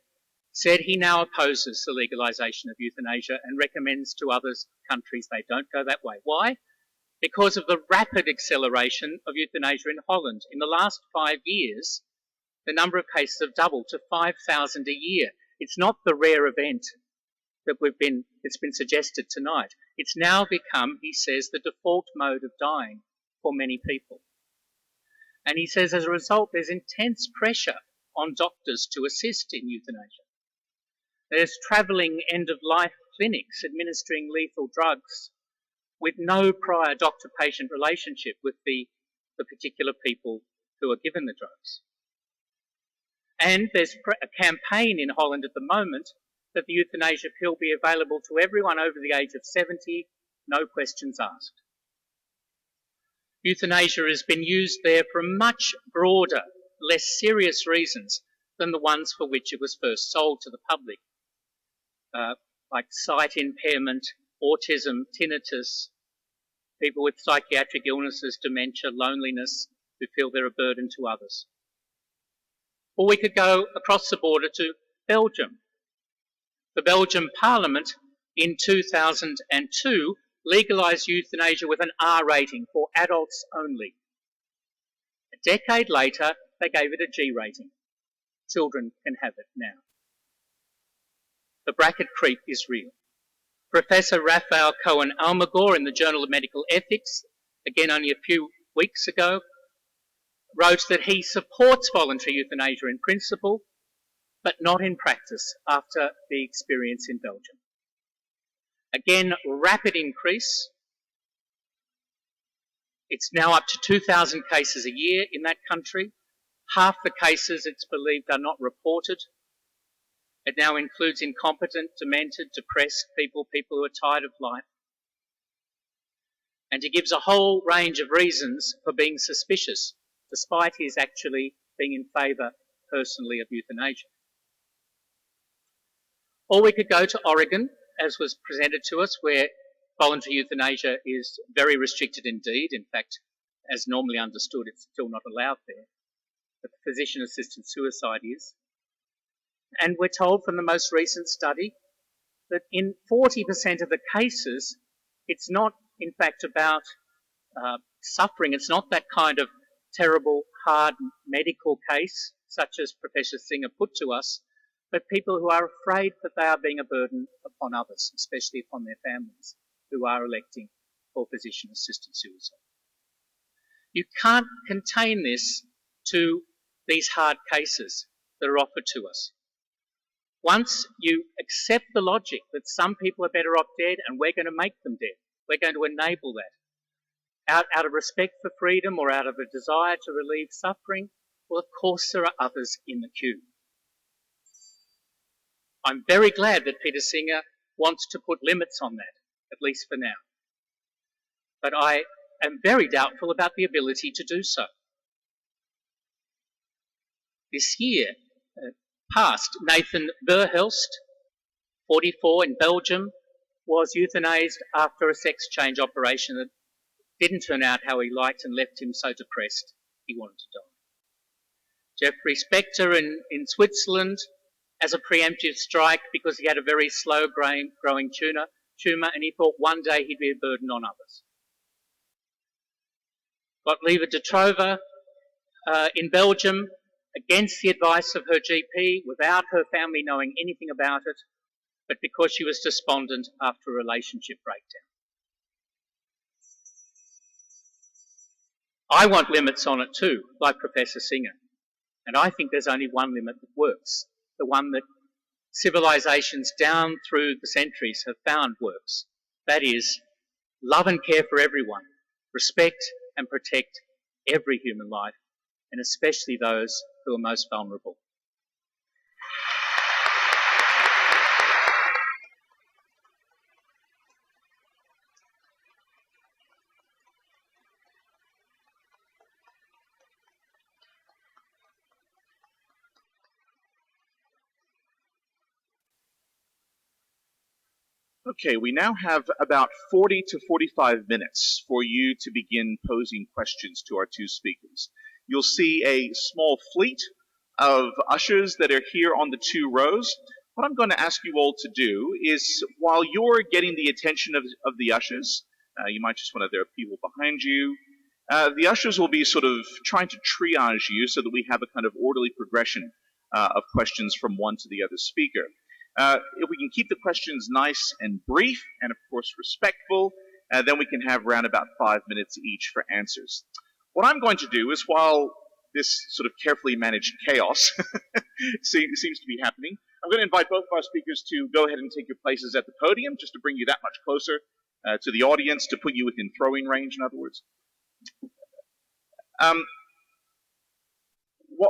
said he now opposes the legalisation of euthanasia and recommends to other countries they don't go that way. Why? Because of the rapid acceleration of euthanasia in Holland. In the last 5 years, the number of cases have doubled to 5,000 a year. It's not the rare event that it's been suggested tonight. It's now become, he says, the default mode of dying for many people. And he says as a result, there's intense pressure on doctors to assist in euthanasia. There's travelling end-of-life clinics administering lethal drugs with no prior doctor-patient relationship with the particular people who are given the drugs. And there's a campaign in Holland at the moment that the euthanasia pill be available to everyone over the age of 70, no questions asked. Euthanasia has been used there for much broader, less serious reasons than the ones for which it was first sold to the public, like sight impairment, autism, tinnitus, people with psychiatric illnesses, dementia, loneliness, who feel they're a burden to others. Or we could go across the border to Belgium. The Belgian Parliament in 2002 legalised euthanasia with an R rating for adults only. A decade later, they gave it a G rating. Children can have it now. The bracket creep is real. Professor Raphael Cohen-Almagor in the Journal of Medical Ethics, again only a few weeks ago, wrote that he supports voluntary euthanasia in principle, but not in practice after the experience in Belgium. Again, rapid increase. It's now up to 2,000 cases a year in that country. Half the cases, it's believed, are not reported. It now includes incompetent, demented, depressed people, people who are tired of life. And he gives a whole range of reasons for being suspicious, despite his actually being in favour personally of euthanasia. Or we could go to Oregon, as was presented to us, where voluntary euthanasia is very restricted indeed. In fact, as normally understood, it's still not allowed there. But physician-assisted suicide is. And we're told from the most recent study that in 40% of the cases, it's not, in fact, about suffering. It's not that kind of terrible, hard medical case, such as Professor Singer put to us, but people who are afraid that they are being a burden upon others, especially upon their families, who are electing for physician-assisted suicide. You can't contain this to these hard cases that are offered to us. Once you accept the logic that some people are better off dead and we're going to make them dead, we're going to enable that, out of respect for freedom or out of a desire to relieve suffering, well, of course there are others in the queue. I'm very glad that Peter Singer wants to put limits on that, at least for now. But I am very doubtful about the ability to do so. This year, past, Nathan Verhelst, 44, in Belgium, was euthanized after a sex change operation that didn't turn out how he liked and left him so depressed he wanted to die. Jeffrey Spector in Switzerland as a preemptive strike because he had a very slow growing tumour and he thought one day he'd be a burden on others. Gottlieb de Trova in Belgium, against the advice of her GP, without her family knowing anything about it, but because she was despondent after a relationship breakdown. I want limits on it too, like Professor Singer. And I think there's only one limit that works, the one that civilizations down through the centuries have found works. That is, love and care for everyone, respect and protect every human life, and especially those who are most vulnerable. Okay, we now have about 40 to 45 minutes for you to begin posing questions to our two speakers. You'll see a small fleet of ushers that are here on the two rows. What I'm going to ask you all to do is, while you're getting the attention of the ushers, you might just want to, there are people behind you, the ushers will be sort of trying to triage you so that we have a kind of orderly progression of questions from one to the other speaker. If we can keep the questions nice and brief and, of course, respectful, then we can have around about 5 minutes each for answers. What I'm going to do is, while this sort of carefully managed chaos seems to be happening, I'm going to invite both of our speakers to go ahead and take your places at the podium, just to bring you that much closer to the audience, to put you within throwing range, in other words.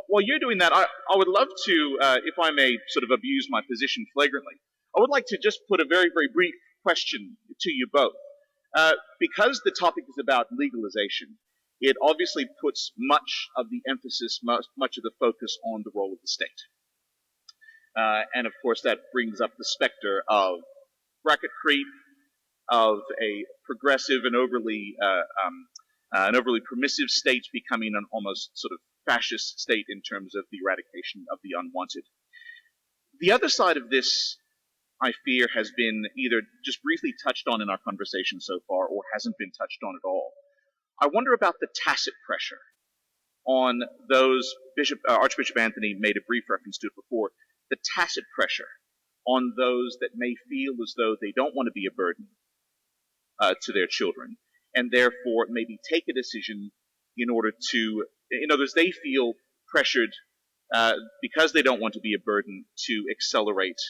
while you're doing that, I would love to, if I may sort of abuse my position flagrantly, I would like to just put a very, very brief question to you both. Because the topic is about legalization, it obviously puts much of the emphasis, much of the focus on the role of the state. And of course that brings up the specter of bracket creep, of a progressive and overly permissive state becoming an almost sort of fascist state in terms of the eradication of the unwanted. The other side of this, I fear, has been either just briefly touched on in our conversation so far or hasn't been touched on at all. I wonder about the tacit pressure on those, Archbishop Anthony made a brief reference to it before, the tacit pressure on those that may feel as though they don't want to be a burden to their children, and therefore maybe take a decision in order to, in other words, they feel pressured because they don't want to be a burden to accelerate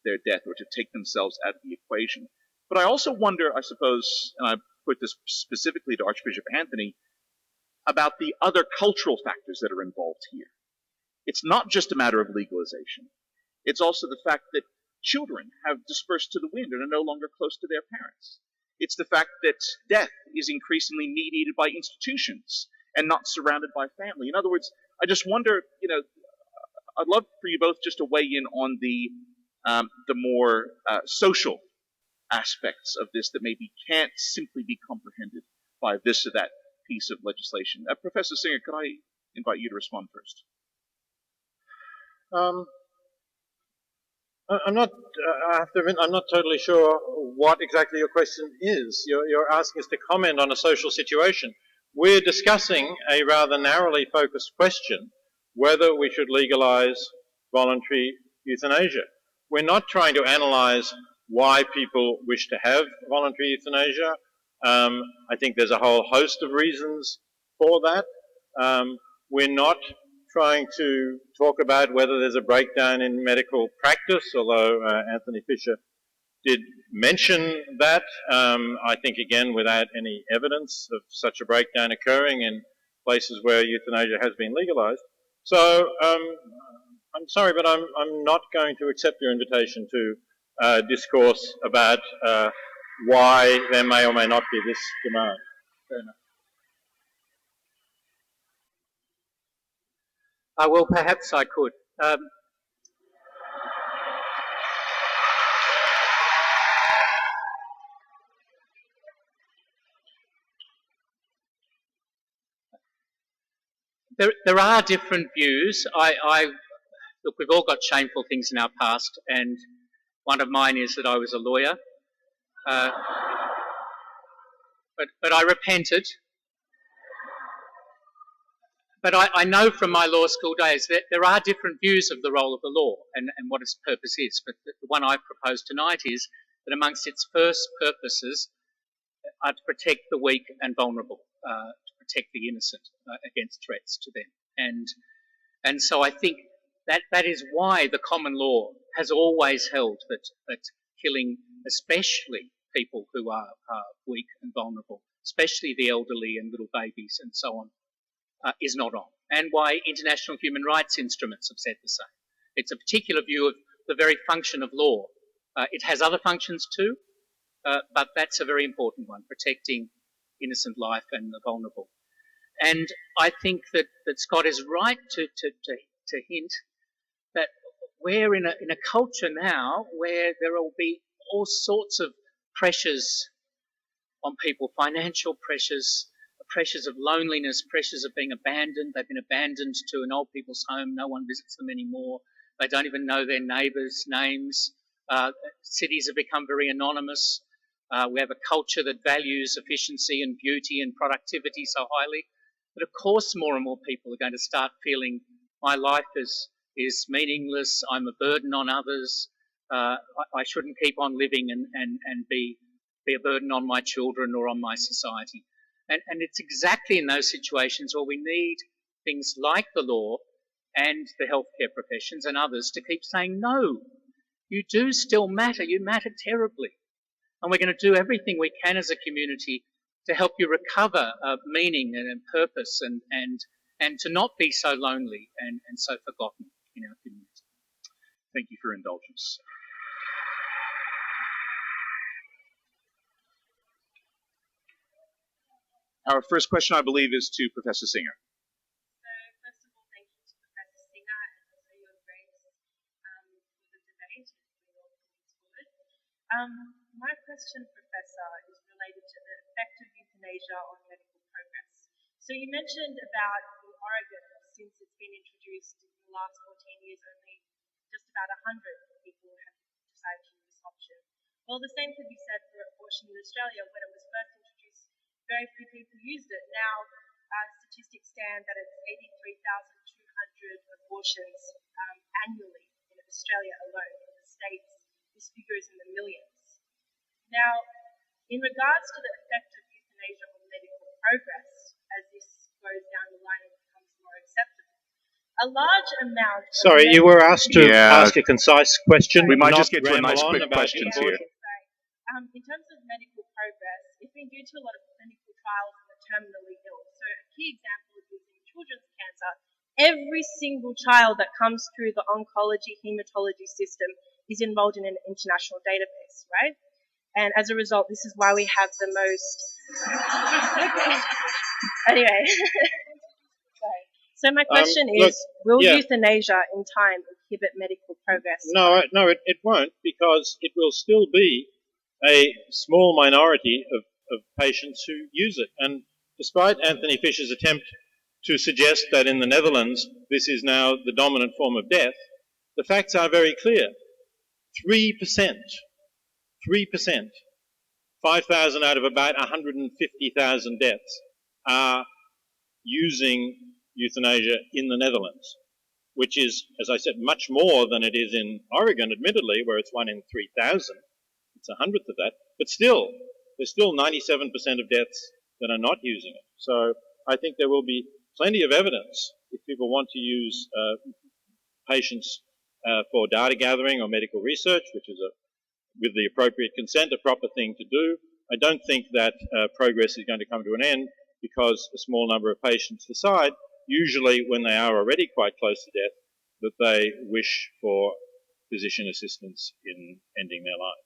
their death or to take themselves out of the equation. But I also wonder, I suppose, and I put this specifically to Archbishop Anthony, about the other cultural factors that are involved here. It's not just a matter of legalization. It's also the fact that children have dispersed to the wind and are no longer close to their parents. It's the fact that death is increasingly mediated by institutions and not surrounded by family. In other words, I just wonder, I'd love for you both just to weigh in on the more social aspects of this that maybe can't simply be comprehended by this or that piece of legislation. Professor Singer, could I invite you to respond first? I'm not. I have to admit, I'm not totally sure what exactly your question is. You're asking us to comment on a social situation. We're discussing a rather narrowly focused question: whether we should legalize voluntary euthanasia. We're not trying to analyze why people wish to have voluntary euthanasia. I think there's a whole host of reasons for that. We're not trying to talk about whether there's a breakdown in medical practice, although Anthony Fisher did mention that, I think again without any evidence of such a breakdown occurring in places where euthanasia has been legalized. So I'm sorry, but I'm not going to accept your invitation to discourse about why there may or may not be this demand. Fair enough. Well, perhaps I could. There are different views. Look, we've all got shameful things in our past, and one of mine is that I was a lawyer. But I repented. But I know from my law school days that there are different views of the role of the law and what its purpose is. But the one I propose tonight is that amongst its first purposes are to protect the weak and vulnerable, to protect the innocent against threats to them. And so I think that is why the common law has always held that killing, especially people who are weak and vulnerable, especially the elderly and little babies and so on, is not on, and why international human rights instruments have said the same. It's a particular view of the very function of law. It has other functions too, but that's a very important one, protecting innocent life and the vulnerable. And I think that Scott is right to hint that we're in a culture now where there will be all sorts of pressures on people, financial pressures, pressures of loneliness, pressures of being abandoned. They've been abandoned to an old people's home. No one visits them anymore. They don't even know their neighbours' names. Cities have become very anonymous. We have a culture that values efficiency and beauty and productivity so highly that, of course, more and more people are going to start feeling my life is meaningless. I'm a burden on others. I shouldn't keep on living and be a burden on my children or on my society. And it's exactly in those situations where we need things like the law and the healthcare professions and others to keep saying, no, you do still matter. You matter terribly. And we're going to do everything we can as a community to help you recover meaning and purpose and and to not be so lonely and so forgotten in our community. Thank you for indulgence. Our first question, I believe, is to Professor Singer. So, first of all, thank you to Professor Singer and also your Grace for the debate and for your points forward. My question, Professor, is related to the effect of euthanasia on medical progress. So you mentioned about in Oregon, since it's been introduced in the last 14 years, only just about 100 people have decided to use this option. Well, the same could be said for abortion in Australia. When it was first introduced, very few people used it. Now, statistics stand that it's 83,200 abortions annually in Australia alone. In the States, this figure is in the millions. Now, in regards to the effect of euthanasia on medical progress, as this goes down the line and becomes more acceptable, a large amount of... Sorry, you were asked to ask a concise question. We might not just get to a nice ramble on quick about questions abortion. here. In terms of medical progress, it's been due to a lot of clinical trials in the terminally ill. So a key example is in children's cancer. Every single child that comes through the oncology hematology system is enrolled in an international database, right? And as a result, this is why we have the most... Anyway. Sorry. So my question is, will euthanasia in time inhibit medical progress? No, it won't, because it will still be a small minority of patients who use it. And despite Anthony Fisher's attempt to suggest that in the Netherlands this is now the dominant form of death, the facts are very clear. 3%, 5,000 out of about 150,000 deaths are using euthanasia in the Netherlands, which is, as I said, much more than it is in Oregon, admittedly, where it's 1 in 3,000. It's a hundredth of that. But still, there's still 97% of deaths that are not using it. So I think there will be plenty of evidence if people want to use patients for data gathering or medical research, which is, with the appropriate consent, a proper thing to do. I don't think that progress is going to come to an end because a small number of patients decide, usually when they are already quite close to death, that they wish for physician assistance in ending their lives.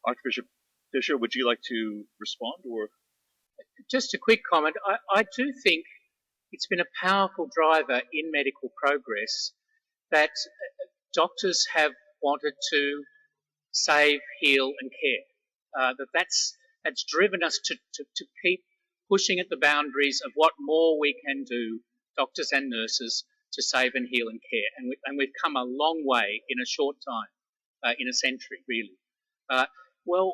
Archbishop Fisher, would you like to respond? Or Just a quick comment. I do think it's been a powerful driver in medical progress that doctors have wanted to save, heal and care. That's driven us to keep pushing at the boundaries of what more we can do, doctors and nurses, to save and heal and care. And we've come a long way in a short time, in a century, really. Well,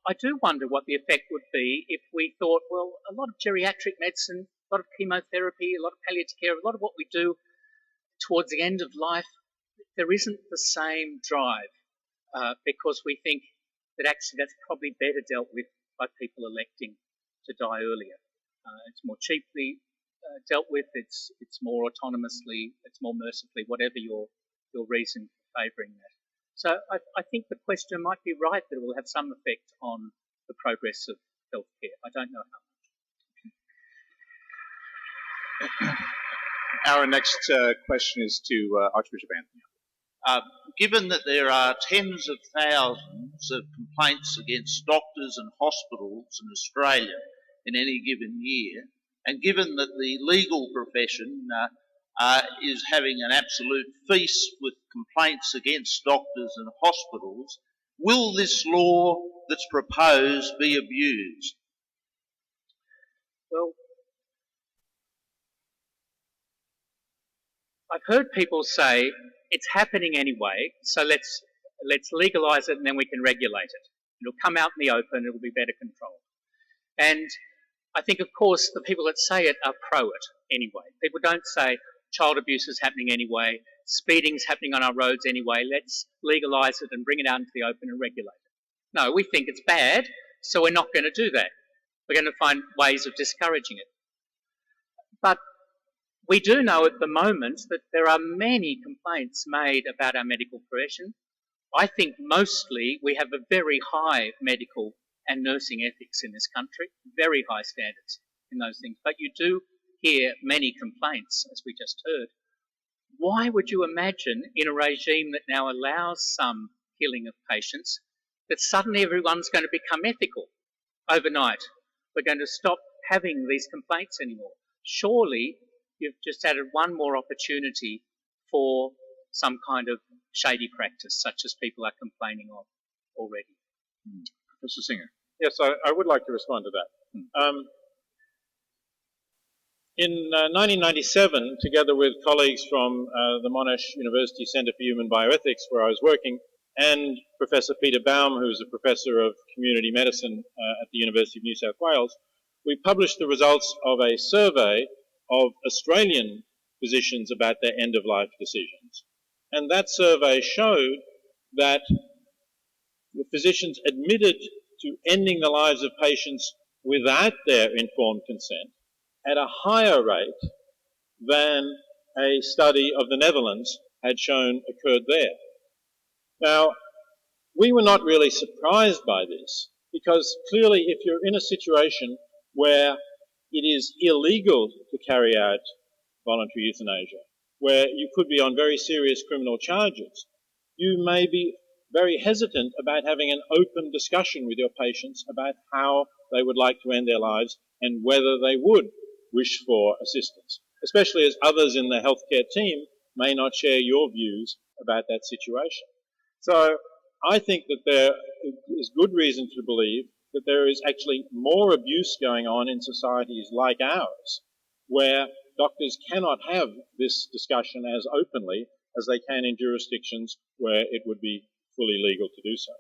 I do wonder what the effect would be if we thought, well, a lot of geriatric medicine, a lot of chemotherapy, a lot of palliative care, a lot of what we do towards the end of life, there isn't the same drive because we think that actually that's probably better dealt with by people electing to die earlier. It's more cheaply dealt with, it's more autonomously, it's more mercifully, whatever your reason for favouring that. So I think the question might be right that it will have some effect on the progress of healthcare. I don't know how much. our next question is to Archbishop Anthony. Given that there are tens of thousands of complaints against doctors and hospitals in Australia in any given year, and given that the legal profession is having an absolute feast with complaints against doctors and hospitals, will this law that's proposed be abused? Well, I've heard people say it's happening anyway, so let's legalise it and then we can regulate it. It'll come out in the open, it'll be better controlled. And I think, of course, the people that say it are pro it anyway. People don't say child abuse is happening anyway, speeding's happening on our roads anyway, let's legalise it and bring it out into the open and regulate it. No, we think it's bad, so we're not going to do that. We're going to find ways of discouraging it. But we do know at the moment that there are many complaints made about our medical profession. I think mostly we have a very high medical and nursing ethics in this country, very high standards in those things. But you do hear many complaints, as we just heard. Why would you imagine in a regime that now allows some killing of patients that suddenly everyone's going to become ethical overnight? We're going to stop having these complaints anymore. Surely you've just added one more opportunity for some kind of shady practice, such as people are complaining of already. Professor Singer. Yes, I would like to respond to that. In 1997, together with colleagues from the Monash University Centre for Human Bioethics, where I was working, and Professor Peter Baum, who's a professor of community medicine at the University of New South Wales, we published the results of a survey of Australian physicians about their end-of-life decisions. And that survey showed that the physicians admitted to ending the lives of patients without their informed consent at a higher rate than a study of the Netherlands had shown occurred there. Now, we were not really surprised by this, because clearly if you're in a situation where it is illegal to carry out voluntary euthanasia, where you could be on very serious criminal charges, you may be very hesitant about having an open discussion with your patients about how they would like to end their lives and whether they would wish for assistance, especially as others in the healthcare team may not share your views about that situation. So I think that there is good reason to believe that there is actually more abuse going on in societies like ours, where doctors cannot have this discussion as openly as they can in jurisdictions where it would be fully legal to do so.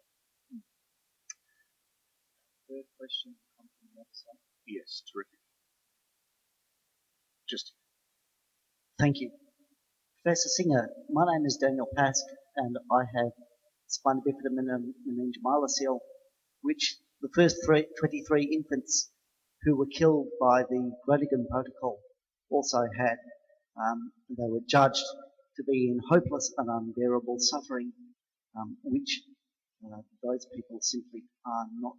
Third question from the other side. Yes, terrific. Just. Thank you. Professor Singer, my name is Daniel Pask, and I have spina bifida meningomyelocele, which the first 23 infants who were killed by the Groningen Protocol also had. They were judged to be in hopeless and unbearable suffering, which those people simply are not.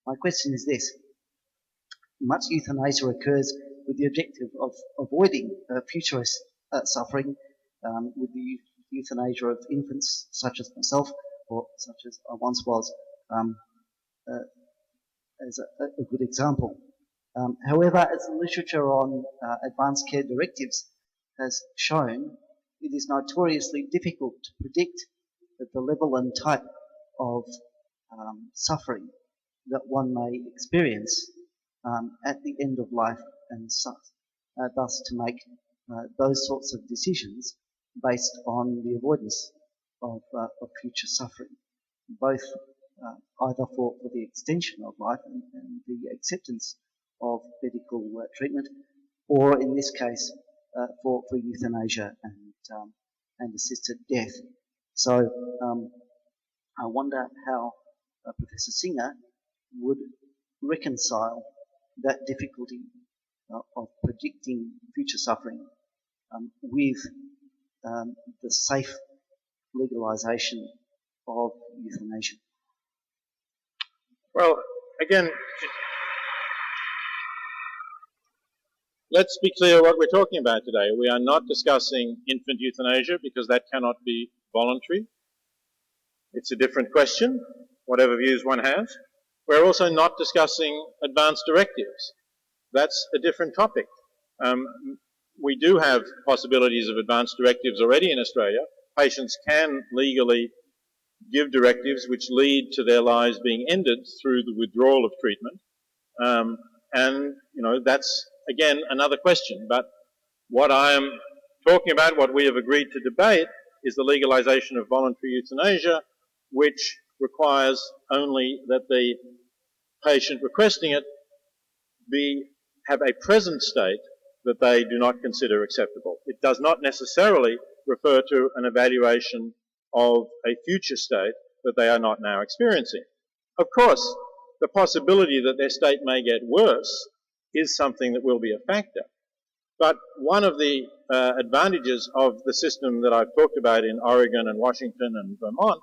My question is this. Much euthanasia occurs with the objective of avoiding future suffering, with the euthanasia of infants such as myself, or such as I once was, as a good example. However, as the literature on advanced care directives has shown, it is notoriously difficult to predict the level and type of suffering that one may experience at the end of life, and thus to make those sorts of decisions based on the avoidance of future suffering, both either for the extension of life and the acceptance of medical treatment, or in this case for euthanasia and assisted death. So I wonder how Professor Singer would reconcile that difficulty of predicting future suffering with the safe legalisation of euthanasia. Well, again, let's be clear what we're talking about today. We are not discussing infant euthanasia because that cannot be voluntary. It's a different question, whatever views one has. We're also not discussing advanced directives. That's a different topic. We do have possibilities of advanced directives already in Australia. Patients can legally give directives which lead to their lives being ended through the withdrawal of treatment. And, you know, that's, again, another question. But what I am talking about, what we have agreed to debate, is the legalisation of voluntary euthanasia, which requires only that the patient requesting it have a present state that they do not consider acceptable. It does not necessarily refer to an evaluation of a future state that they are not now experiencing. Of course, the possibility that their state may get worse is something that will be a factor. But one of the advantages of the system that I've talked about in Oregon and Washington and Vermont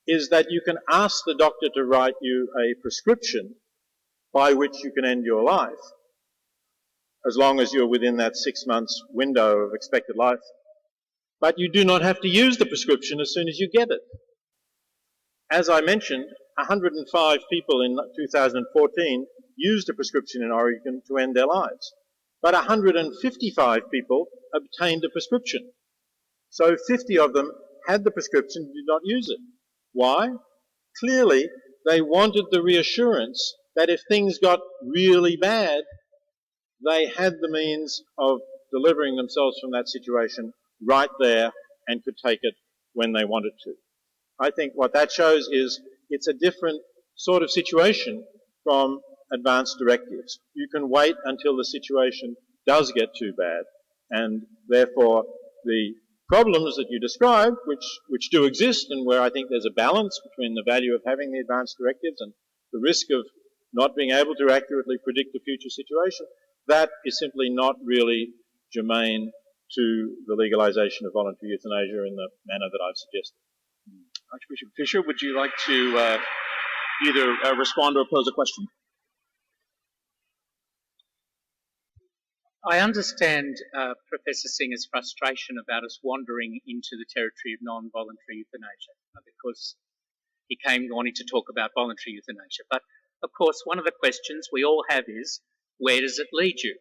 is that you can ask the doctor to write you a prescription by which you can end your life. as long as you're within that 6 months window of expected life. But you do not have to use the prescription as soon as you get it. As I mentioned, 105 people in 2014 used a prescription in Oregon to end their lives. But 155 people obtained a prescription. So 50 of them had the prescription and did not use it. Why? Clearly, they wanted the reassurance that if things got really bad, they had the means of delivering themselves from that situation right there and could take it when they wanted to. I think what that shows is it's a different sort of situation from advance directives. You can wait until the situation does get too bad, and therefore the problems that you described, which do exist and where I think there's a balance between the value of having the advance directives and the risk of not being able to accurately predict the future situation, that is simply not really germane to the legalization of voluntary euthanasia in the manner that I've suggested. Archbishop Fisher, would you like to either respond or pose a question? I understand Professor Singer's frustration about us wandering into the territory of non-voluntary euthanasia because he came wanting to talk about voluntary euthanasia. But of course, one of the questions we all have is, where does it lead you?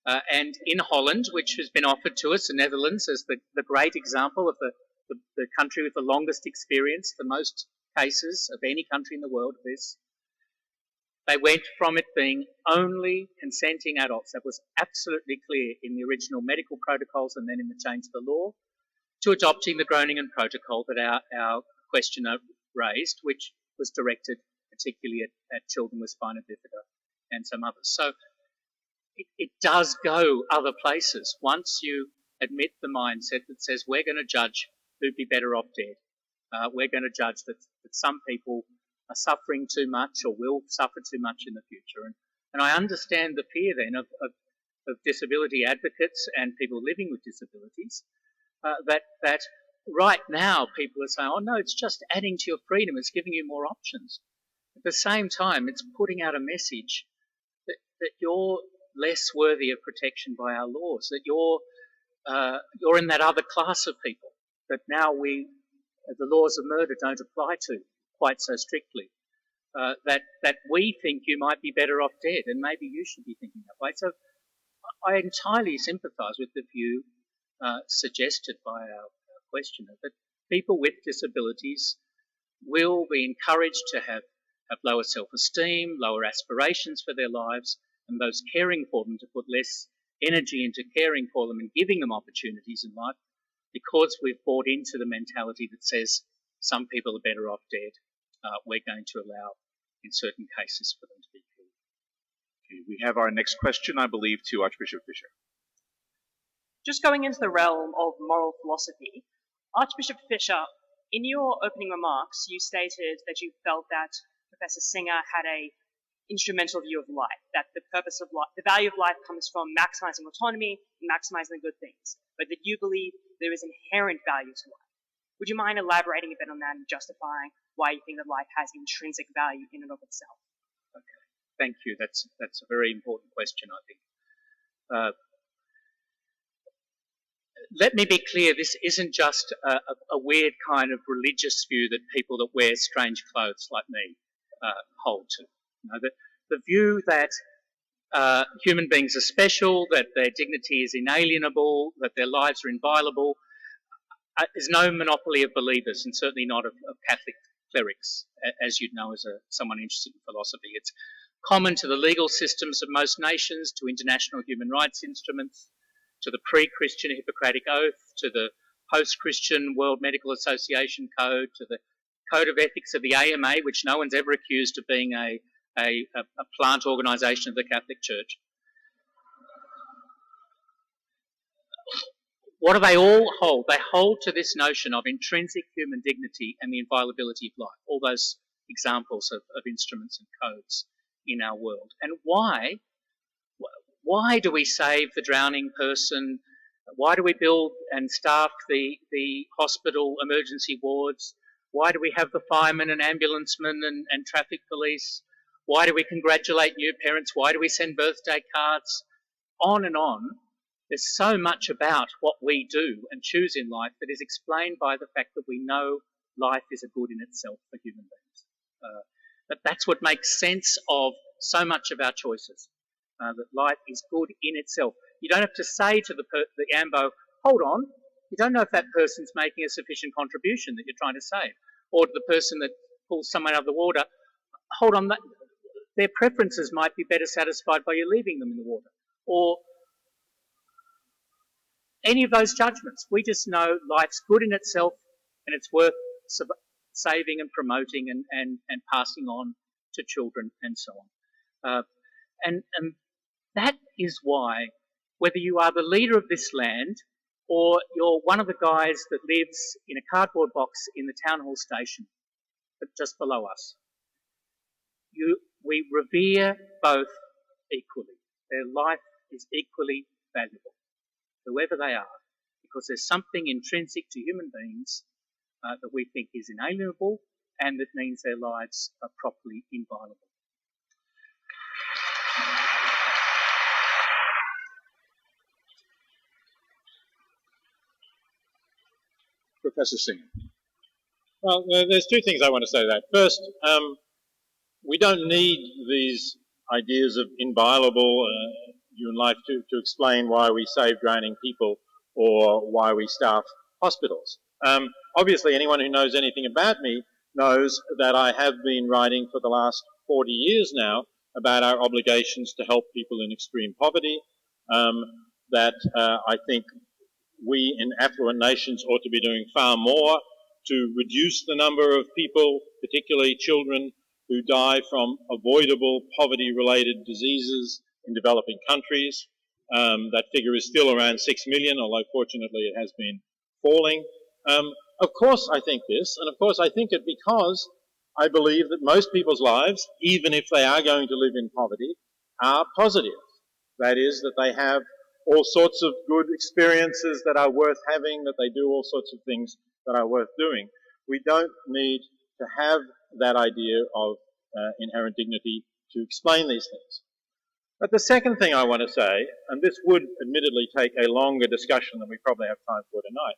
And in Holland, which has been offered to us, the Netherlands, as the great example of the country with the longest experience, the most cases of any country in the world of this, they went from it being only consenting adults, that was absolutely clear in the original medical protocols and then in the change of the law, to adopting the Groningen Protocol that our questioner raised, which was directed particularly at children with spina bifida and some others. So it does go other places once you admit the mindset that says we're going to judge who'd be better off dead. We're going to judge that some people are suffering too much or will suffer too much in the future. And I understand the fear then of disability advocates and people living with disabilities that right now people are saying, oh no, it's just adding to your freedom, it's giving you more options. At the same time, it's putting out a message that you're less worthy of protection by our laws, that you're in that other class of people that now the laws of murder don't apply to quite so strictly, that we think you might be better off dead and maybe you should be thinking that way. So I entirely sympathise with the view suggested by our questioner that people with disabilities will be encouraged to have lower self-esteem, lower aspirations for their lives, and those caring for them to put less energy into caring for them and giving them opportunities in life, because we've bought into the mentality that says some people are better off dead, we're going to allow, in certain cases, for them to be killed. Okay, we have our next question, I believe, to Archbishop Fisher. Just going into the realm of moral philosophy, Archbishop Fisher, in your opening remarks, you stated that you felt that Professor Singer had a instrumental view of life, that the purpose of life, the value of life comes from maximizing autonomy and maximizing the good things, but that you believe there is inherent value to life. Would you mind elaborating a bit on that and justifying why you think that life has intrinsic value in and of itself? Okay, thank you. That's a very important question, I think. Let me be clear, this isn't just a weird kind of religious view that people that wear strange clothes like me hold to. You know, the view that human beings are special, that their dignity is inalienable, that their lives are inviolable, is no monopoly of believers, and certainly not of Catholic clerics, as you'd know as someone interested in philosophy. It's common to the legal systems of most nations, to international human rights instruments, to the pre-Christian Hippocratic Oath, to the post-Christian World Medical Association Code, to the Code of Ethics of the AMA, which no one's ever accused of being a plant organisation of the Catholic Church. What do they all hold? They hold to this notion of intrinsic human dignity and the inviolability of life, all those examples of instruments and codes in our world. And why do we save the drowning person? Why do we build and staff the hospital emergency wards? Why do we have the firemen and ambulancemen and traffic police? Why do we congratulate new parents? Why do we send birthday cards? on and on. There's so much about what we do and choose in life that is explained by the fact that we know life is a good in itself for human beings. That's what makes sense of so much of our choices, that life is good in itself. You don't have to say to the AMBO, hold on, you don't know if that person's making a sufficient contribution that you're trying to save. Or to the person that pulls someone out of the water, hold on, their preferences might be better satisfied by you leaving them in the water. Or any of those judgments. We just know life's good in itself and it's worth saving and promoting and passing on to children and so on. And that is why, whether you are the leader of this land or you're one of the guys that lives in a cardboard box in the town hall station just below us, we revere both equally. Their life is equally valuable, whoever they are, because there's something intrinsic to human beings that we think is inalienable and that means their lives are properly inviolable. Professor Singer. Well, there's two things I want to say to that. First, we don't need these ideas of inviolable human life to explain why we save drowning people or why we staff hospitals. Obviously, anyone who knows anything about me knows that I have been writing for the last 40 years now about our obligations to help people in extreme poverty, that I think we in affluent nations ought to be doing far more to reduce the number of people, particularly children, who die from avoidable poverty-related diseases in developing countries. That figure is still around 6 million, although fortunately it has been falling. Of course I think this, and of course I think it because I believe that most people's lives, even if they are going to live in poverty, are positive. That is, that they have all sorts of good experiences that are worth having, that they do all sorts of things that are worth doing. We don't need to have that idea of inherent dignity to explain these things. But the second thing I want to say, and this would admittedly take a longer discussion than we probably have time for tonight,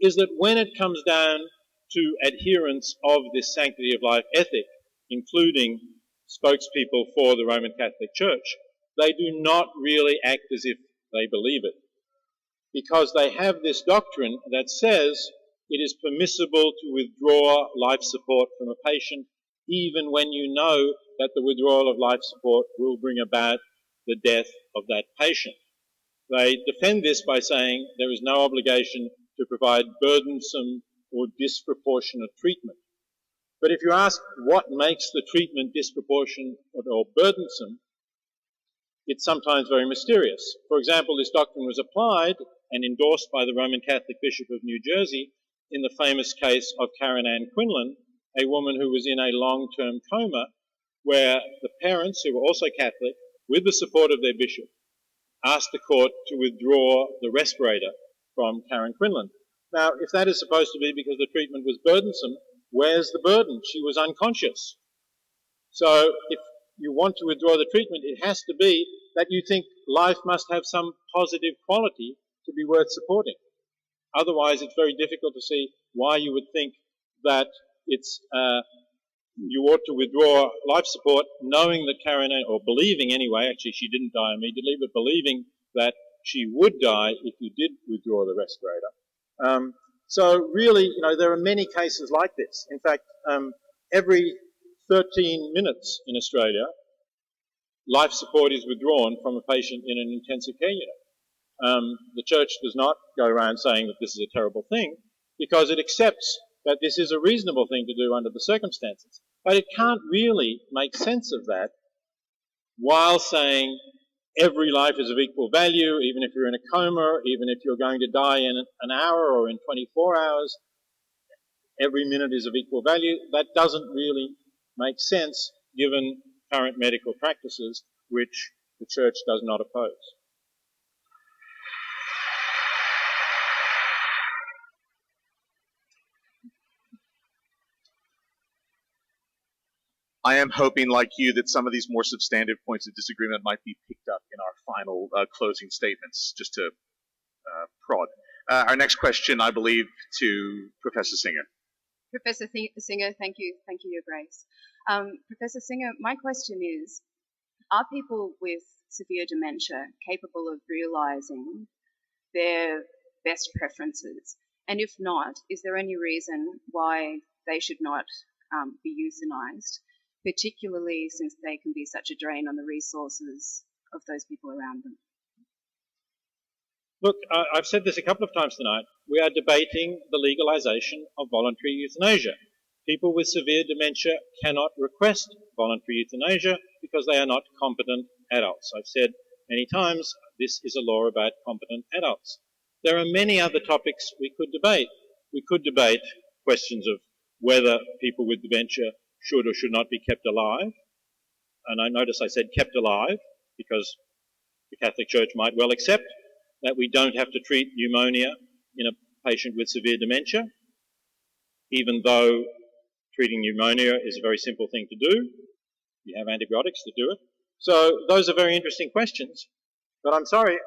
is that when it comes down to adherents of this sanctity of life ethic, including spokespeople for the Roman Catholic Church, they do not really act as if they believe it, because they have this doctrine that says it is permissible to withdraw life support from a patient even when you know that the withdrawal of life support will bring about the death of that patient. They defend this by saying there is no obligation to provide burdensome or disproportionate treatment. But if you ask what makes the treatment disproportionate or burdensome, it's sometimes very mysterious. For example, this doctrine was applied and endorsed by the Roman Catholic Bishop of New Jersey in the famous case of Karen Ann Quinlan, a woman who was in a long-term coma, where the parents, who were also Catholic, with the support of their bishop, asked the court to withdraw the respirator from Karen Quinlan. Now, if that is supposed to be because the treatment was burdensome, where's the burden? She was unconscious. So if you want to withdraw the treatment, it has to be that you think life must have some positive quality to be worth supporting. Otherwise, it's very difficult to see why you would think that it's you ought to withdraw life support, knowing that Karen, or believing anyway, actually she didn't die immediately, but believing that she would die if you did withdraw the respirator. So really, there are many cases like this. In fact, every 13 minutes in Australia, life support is withdrawn from a patient in an intensive care unit. The church does not go around saying that this is a terrible thing, because it accepts that this is a reasonable thing to do under the circumstances. But it can't really make sense of that while saying every life is of equal value, even if you're in a coma, even if you're going to die in an hour or in 24 hours, every minute is of equal value. That doesn't really make sense given current medical practices, which the church does not oppose. I am hoping, like you, that some of these more substantive points of disagreement might be picked up in our final closing statements, just to prod. Our next question, I believe, to Professor Singer. Professor Singer, thank you, Your Grace. Professor Singer, my question is, are people with severe dementia capable of realising their best preferences? And if not, is there any reason why they should not be euthanized, particularly since they can be such a drain on the resources of those people around them? Look, I've said this a couple of times tonight. We are debating the legalization of voluntary euthanasia. People with severe dementia cannot request voluntary euthanasia because they are not competent adults. I've said many times this is a law about competent adults. There are many other topics we could debate. We could debate questions of whether people with dementia should or should not be kept alive. And I notice I said kept alive because the Catholic Church might well accept that we don't have to treat pneumonia in a patient with severe dementia, even though treating pneumonia is a very simple thing to do. You have antibiotics to do it. So those are very interesting questions. But I'm sorry,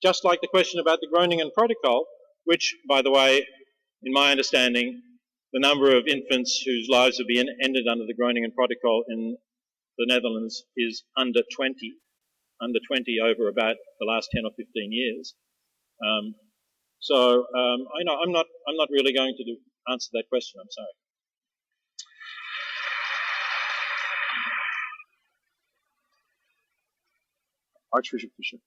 just like the question about the Groningen Protocol, which, by the way, in my understanding, the number of infants whose lives have been ended under the Groningen Protocol in the Netherlands is under 20 over about the last 10 or 15 years. I know I'm not really going to answer that question. I'm sorry. Archbishop Fisher.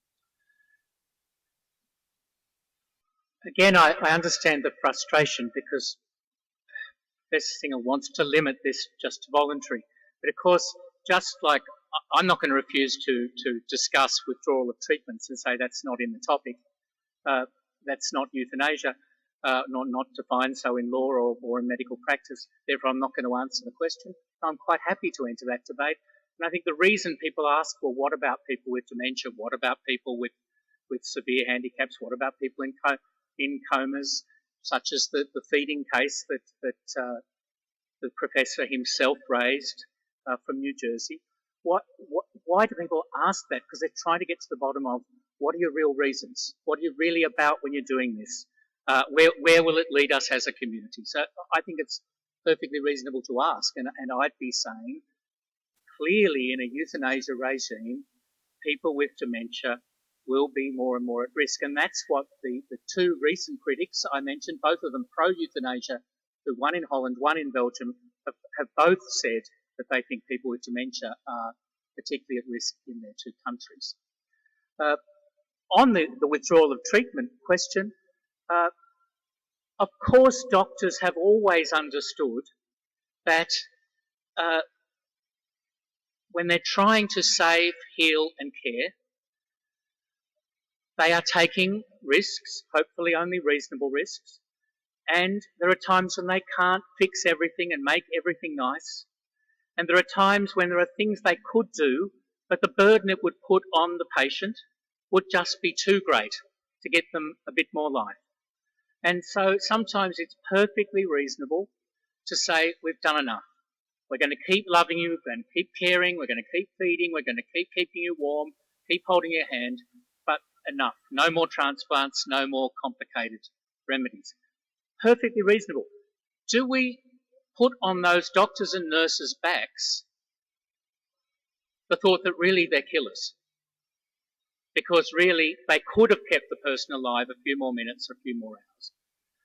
Again, I understand the frustration because Professor Singer wants to limit this just to voluntary. But of course, just like I'm not going to refuse to discuss withdrawal of treatments and say that's not in the topic. That's not euthanasia, not defined so in law or in medical practice. Therefore, I'm not going to answer the question. I'm quite happy to enter that debate. And I think the reason people ask, well, what about people with dementia? What about people with severe handicaps? What about people in comas, such as the feeding case that the professor himself raised from New Jersey? Why do people ask that? Because they're trying to get to the bottom of what are your real reasons? What are you really about when you're doing this? Where will it lead us as a community? So I think it's perfectly reasonable to ask, and I'd be saying clearly in a euthanasia regime, people with dementia will be more and more at risk, and that's what the two recent critics I mentioned, both of them pro-euthanasia, the one in Holland, one in Belgium, have both said that they think people with dementia are particularly at risk in their two countries. On the withdrawal of treatment question, of course doctors have always understood that when they're trying to save, heal and care, they are taking risks, hopefully only reasonable risks, and there are times when they can't fix everything and make everything nice. And there are times when there are things they could do, but the burden it would put on the patient would just be too great to get them a bit more life. And so sometimes it's perfectly reasonable to say, we've done enough. We're going to keep loving you, we're going to keep caring, we're going to keep feeding, we're going to keep keeping you warm, keep holding your hand, but enough. No more transplants, no more complicated remedies. Perfectly reasonable. Do we put on those doctors and nurses' backs the thought that really they're killers? Because really they could have kept the person alive a few more minutes or a few more hours.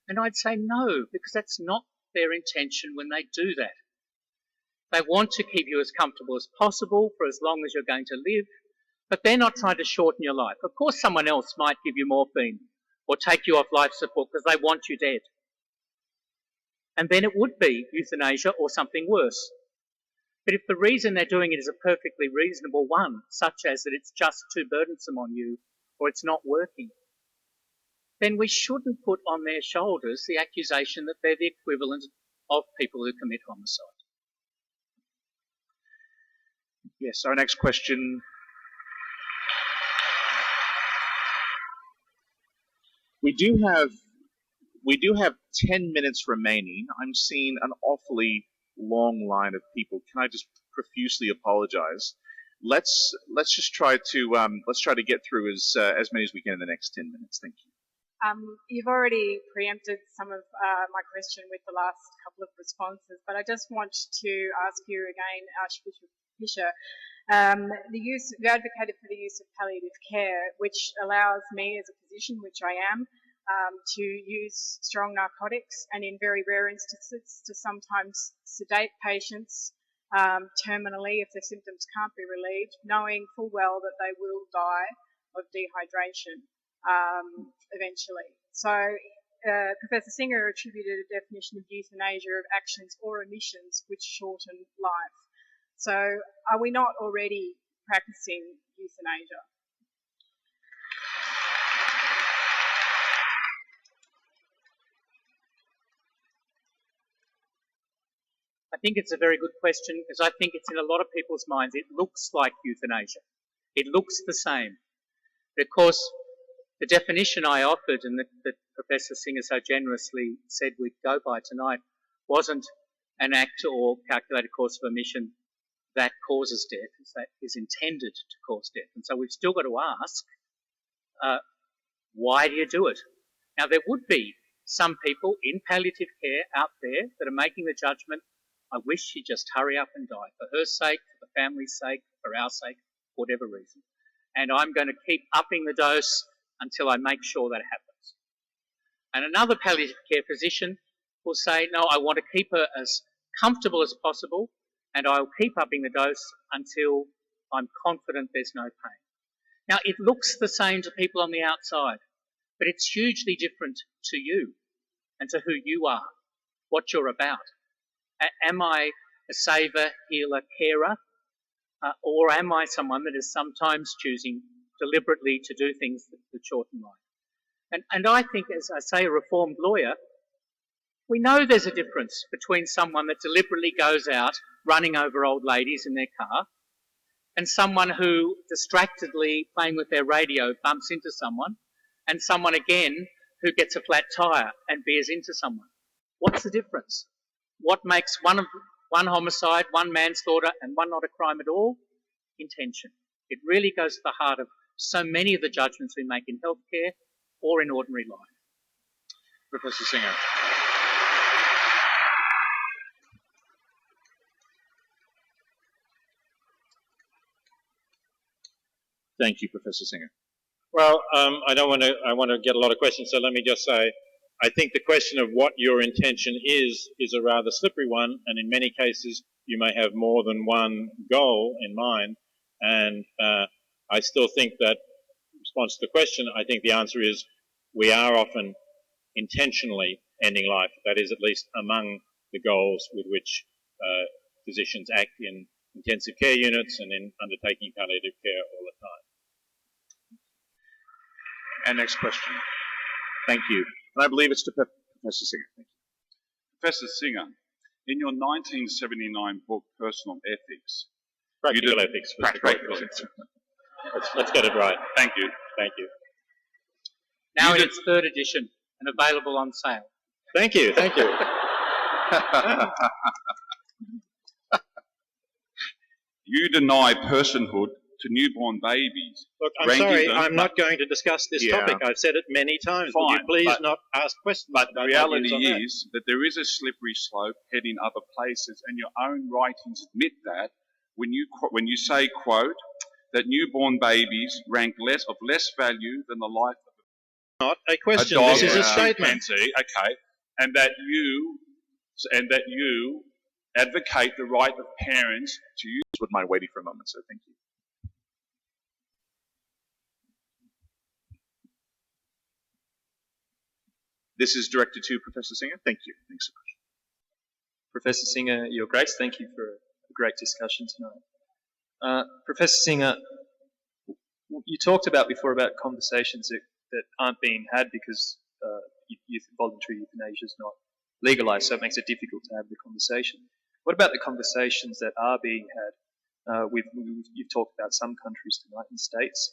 And I'd say no, because that's not their intention when they do that. They want to keep you as comfortable as possible for as long as you're going to live, but they're not trying to shorten your life. Of course someone else might give you morphine or take you off life support because they want you dead. And then it would be euthanasia or something worse. But if the reason they're doing it is a perfectly reasonable one, such as that it's just too burdensome on you or it's not working, then we shouldn't put on their shoulders the accusation that they're the equivalent of people who commit homicide. Yes, our next question. We do have 10 minutes remaining. I'm seeing an awfully long line of people. Can I just profusely apologize. Let's just try to get through as many as we can in the next 10 minutes. Thank you. You've already preempted some of my question with the last couple of responses, but I just want to ask you again, Archbishop Fisher, you advocated for the use of palliative care, which allows me as a physician, which I am, to use strong narcotics and in very rare instances to sometimes sedate patients terminally if their symptoms can't be relieved, knowing full well that they will die of dehydration eventually. So Professor Singer attributed a definition of euthanasia of actions or omissions which shorten life. So are we not already practicing euthanasia? I think it's a very good question because I think it's in a lot of people's minds. It looks like euthanasia. It looks the same. But of course, the definition I offered and that Professor Singer so generously said we'd go by tonight wasn't an act or calculated course of omission that causes death, that is intended to cause death. And so we've still got to ask, why do you do it? Now, there would be some people in palliative care out there that are making the judgment, I wish she'd just hurry up and die for her sake, for the family's sake, for our sake, for whatever reason. And I'm going to keep upping the dose until I make sure that happens. And another palliative care physician will say, no, I want to keep her as comfortable as possible and I'll keep upping the dose until I'm confident there's no pain. Now, it looks the same to people on the outside, but it's hugely different to you and to who you are, what you're about. Am I a saver, healer, carer, or am I someone that is sometimes choosing deliberately to do things that shorten life? And I think, as I say, a reformed lawyer, we know there's a difference between someone that deliberately goes out running over old ladies in their car and someone who distractedly playing with their radio bumps into someone and someone again who gets a flat tyre and veers into someone. What's the difference? What makes one homicide, one manslaughter and one not a crime at all? Intention. It really goes to the heart of so many of the judgments we make in healthcare or in ordinary life. Professor Singer. Thank you, Professor Singer. Well, I want to get a lot of questions, so let me just say, I think the question of what your intention is a rather slippery one, and in many cases you may have more than one goal in mind, and I still think that, in response to the question, I think the answer is we are often intentionally ending life. That is at least among the goals with which physicians act in intensive care units and in undertaking palliative care all the time. And next question. Thank you. And I believe it's to Professor Singer. Thank you. Professor Singer, in your 1979 book, Personal Ethics... Practical Ethics. Practical Ethics. Let's get it right. Thank you. Thank you. Now in its third edition and available on sale. Thank you. Thank you. You deny personhood to newborn babies. Look, I'm sorry, I'm not going to discuss this topic. I've said it many times. Fine, Would you please not ask questions? But the reality that? is that there is a slippery slope heading other places, and your own writings admit that when you say, quote, that newborn babies rank less value than the life of not a question. A dog, this is a statement. Okay, and that you advocate the right of parents to use. Would mind waiting for a moment, sir. Thank you. This is directed to Professor Singer. Thank you. Thanks so much. Professor Singer, Your Grace, thank you for a great discussion tonight. Professor Singer, you talked about before about conversations that aren't being had because voluntary euthanasia is not legalised, so it makes it difficult to have the conversation. What about the conversations that are being had? You've talked about some countries tonight and states,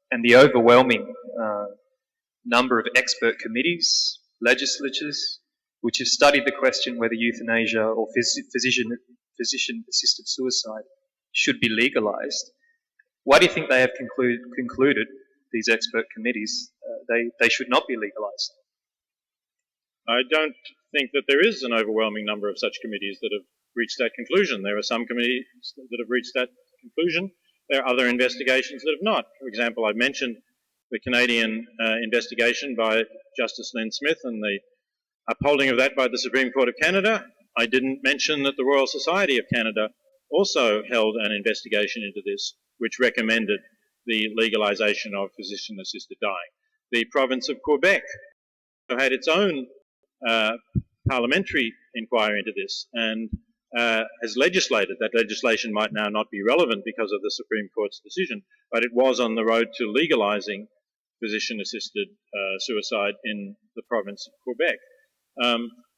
and the overwhelming number of expert committees, legislatures, which have studied the question whether euthanasia or physician-assisted suicide should be legalized. Why do you think they have concluded, these expert committees, they should not be legalized? I don't think that there is an overwhelming number of such committees that have reached that conclusion. There are some committees that have reached that conclusion. There are other investigations that have not. For example, I mentioned the Canadian investigation by Justice Len Smith and the upholding of that by the Supreme Court of Canada. I didn't mention that the Royal Society of Canada also held an investigation into this, which recommended the legalisation of physician-assisted dying. The province of Quebec had its own parliamentary inquiry into this and has legislated. That legislation might now not be relevant because of the Supreme Court's decision, but it was on the road to legalising physician-assisted suicide in the province of Quebec.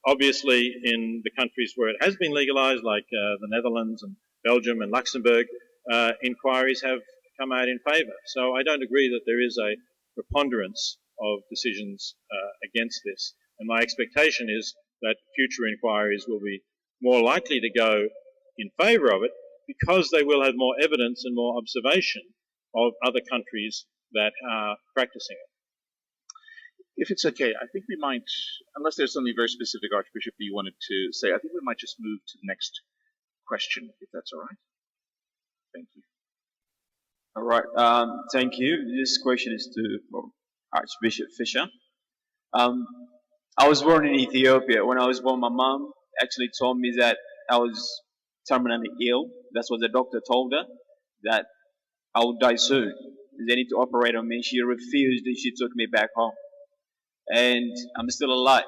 Obviously, in the countries where it has been legalised, like the Netherlands and Belgium and Luxembourg, inquiries have come out in favour. So I don't agree that there is a preponderance of decisions against this. And my expectation is that future inquiries will be more likely to go in favour of it because they will have more evidence and more observation of other countries that are practicing it. If it's okay, I think we might, unless there's something very specific, Archbishop, that you wanted to say, I think we might just move to the next question, if that's all right. Thank you. All right, thank you. This question is to Archbishop Fisher. I was born in Ethiopia. When I was born, my mom actually told me that I was terminally ill. That's what the doctor told her, that I would die soon. They need to operate on me. She refused and she took me back home. And I'm still alive.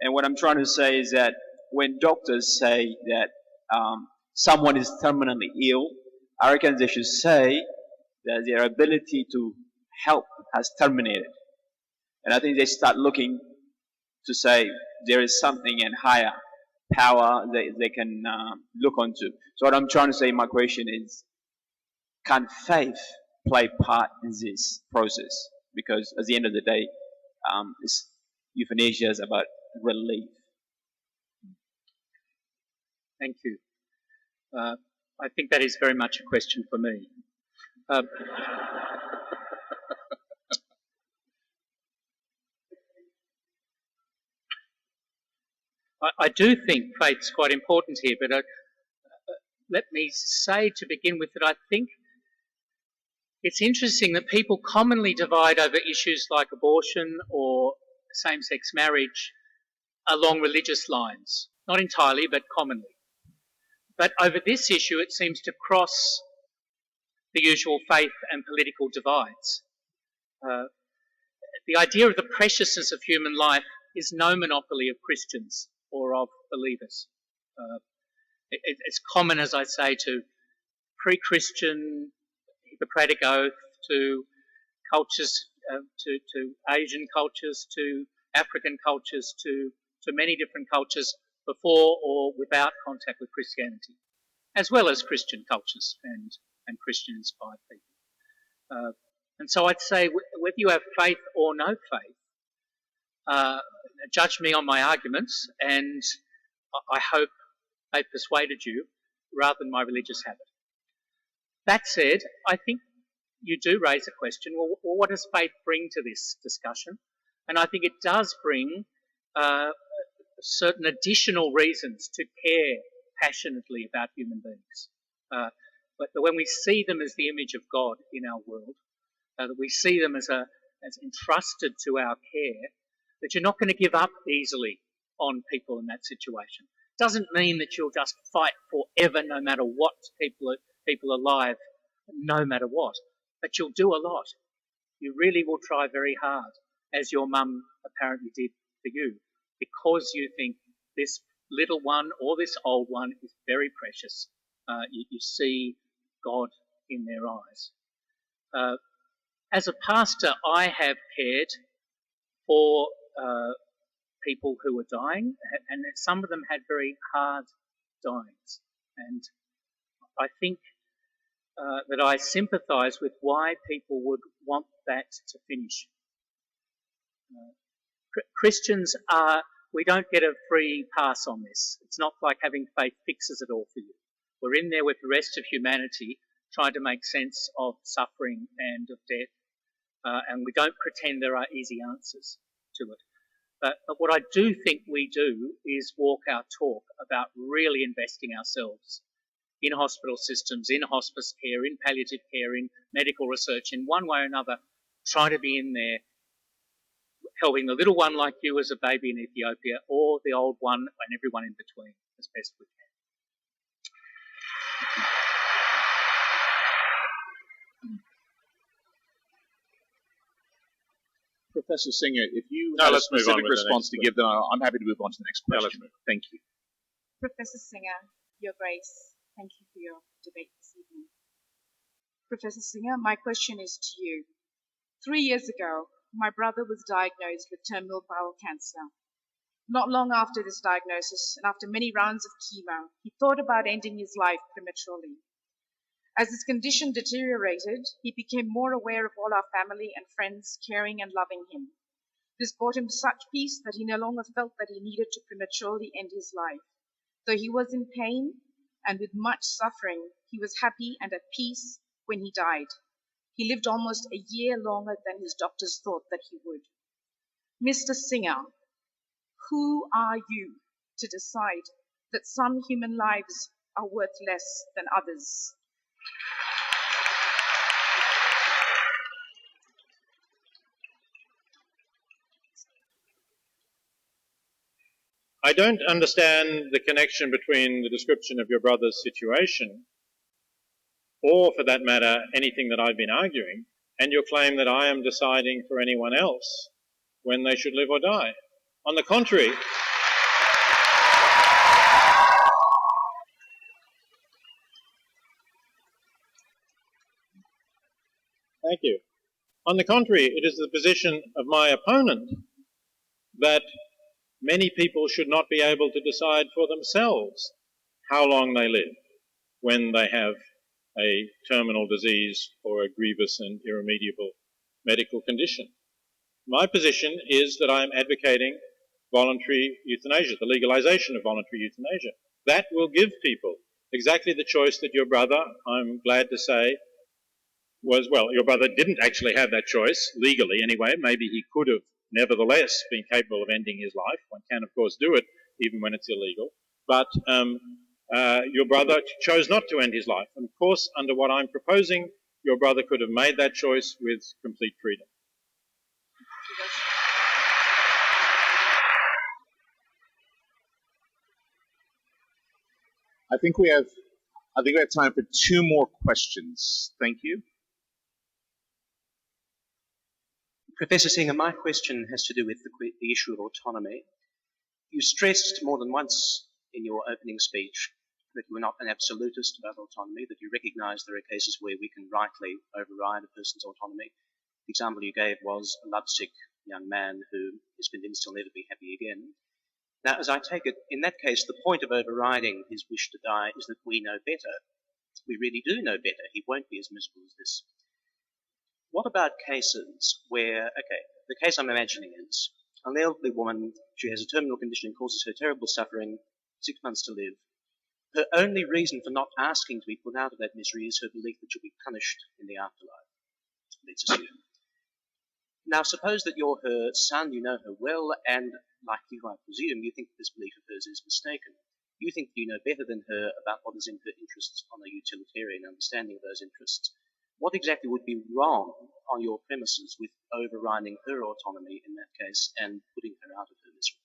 And what I'm trying to say is that when doctors say that someone is terminally ill, I reckon they should say that their ability to help has terminated. And I think they start looking to say there is something in higher power that they can look onto. So what I'm trying to say in my question is, can faith play part in this process? Because at the end of the day, euthanasia is about relief. Thank you. I think that is very much a question for me. I do think faith's quite important here, but let me say to begin with that I think it's interesting that people commonly divide over issues like abortion or same-sex marriage along religious lines. Not entirely, but commonly. But over this issue, it seems to cross the usual faith and political divides. The idea of the preciousness of human life is no monopoly of Christians or of believers. It's common, as I say, to pre-Christian Hippocratic oath, to cultures, to Asian cultures, to African cultures, to many different cultures before or without contact with Christianity, as well as Christian cultures and Christian-inspired people. And so I'd say whether you have faith or no faith, judge me on my arguments, and I hope they persuaded you rather than my religious habit. That said, I think you do raise a question, well, what does faith bring to this discussion? And I think it does bring certain additional reasons to care passionately about human beings. But when we see them as the image of God in our world, that we see them as entrusted to our care, that you're not going to give up easily on people in that situation. Doesn't mean that you'll just fight forever no matter what, people alive no matter what, but you'll do a lot. You really will try very hard, as your mum apparently did for you, because you think this little one or this old one is very precious. You see God in their eyes. As a pastor, I have cared for people who were dying, and some of them had very hard dyings. And I think that I sympathise with why people would want that to finish. Christians are we don't get a free pass on this. It's not like having faith fixes it all for you. We're in there with the rest of humanity trying to make sense of suffering and of death, and we don't pretend there are easy answers to it. But what I do think we do is walk our talk about really investing ourselves in hospital systems, in hospice care, in palliative care, in medical research, in one way or another, try to be in there helping the little one like you as a baby in Ethiopia, or the old one and everyone in between as best we can. Professor Singer, if you No, have a let's move on specific with the response to next give, then I'm happy to move on to the next No, question. let's move. Thank you. Professor Singer, Your Grace, thank you for your debate this evening. Professor Singer, my question is to you. 3 years ago, my brother was diagnosed with terminal bowel cancer. Not long after this diagnosis, and after many rounds of chemo, he thought about ending his life prematurely. As his condition deteriorated, he became more aware of all our family and friends caring and loving him. This brought him such peace that he no longer felt that he needed to prematurely end his life. Though he was in pain and with much suffering, he was happy and at peace when he died. He lived almost a year longer than his doctors thought that he would. Mr. Singer, who are you to decide that some human lives are worth less than others? I don't understand the connection between the description of your brother's situation, or for that matter, anything that I've been arguing, and your claim that I am deciding for anyone else when they should live or die. On the contrary, thank you. On the contrary, it is the position of my opponent that many people should not be able to decide for themselves how long they live when they have a terminal disease or a grievous and irremediable medical condition. My position is that I am advocating voluntary euthanasia, the legalization of voluntary euthanasia. That will give people exactly the choice that your brother, I'm glad to say, was, well, your brother didn't actually have that choice, legally anyway. Maybe he could have nevertheless been capable of ending his life. One can, of course, do it even when it's illegal. But your brother chose not to end his life. And of course, under what I'm proposing, your brother could have made that choice with complete freedom. I think we have time for 2 more questions. Thank you. Professor Singer, my question has to do with the issue of autonomy. You stressed more than once in your opening speech that you were not an absolutist about autonomy, that you recognise there are cases where we can rightly override a person's autonomy. The example you gave was a lovesick young man who is convinced he'll never be happy again. Now, as I take it, in that case, the point of overriding his wish to die is that we know better. We really do know better. He won't be as miserable as this. What about cases where, okay, the case I'm imagining is an elderly woman, she has a terminal condition that causes her terrible suffering, 6 months to live. Her only reason for not asking to be put out of that misery is her belief that she'll be punished in the afterlife. Let's assume. Now, suppose that you're her son, you know her well, and like you, I presume, you think this belief of hers is mistaken. You think you know better than her about what is in her interests on a utilitarian understanding of those interests. What exactly would be wrong on your premises with overriding her autonomy in that case and putting her out of her misery?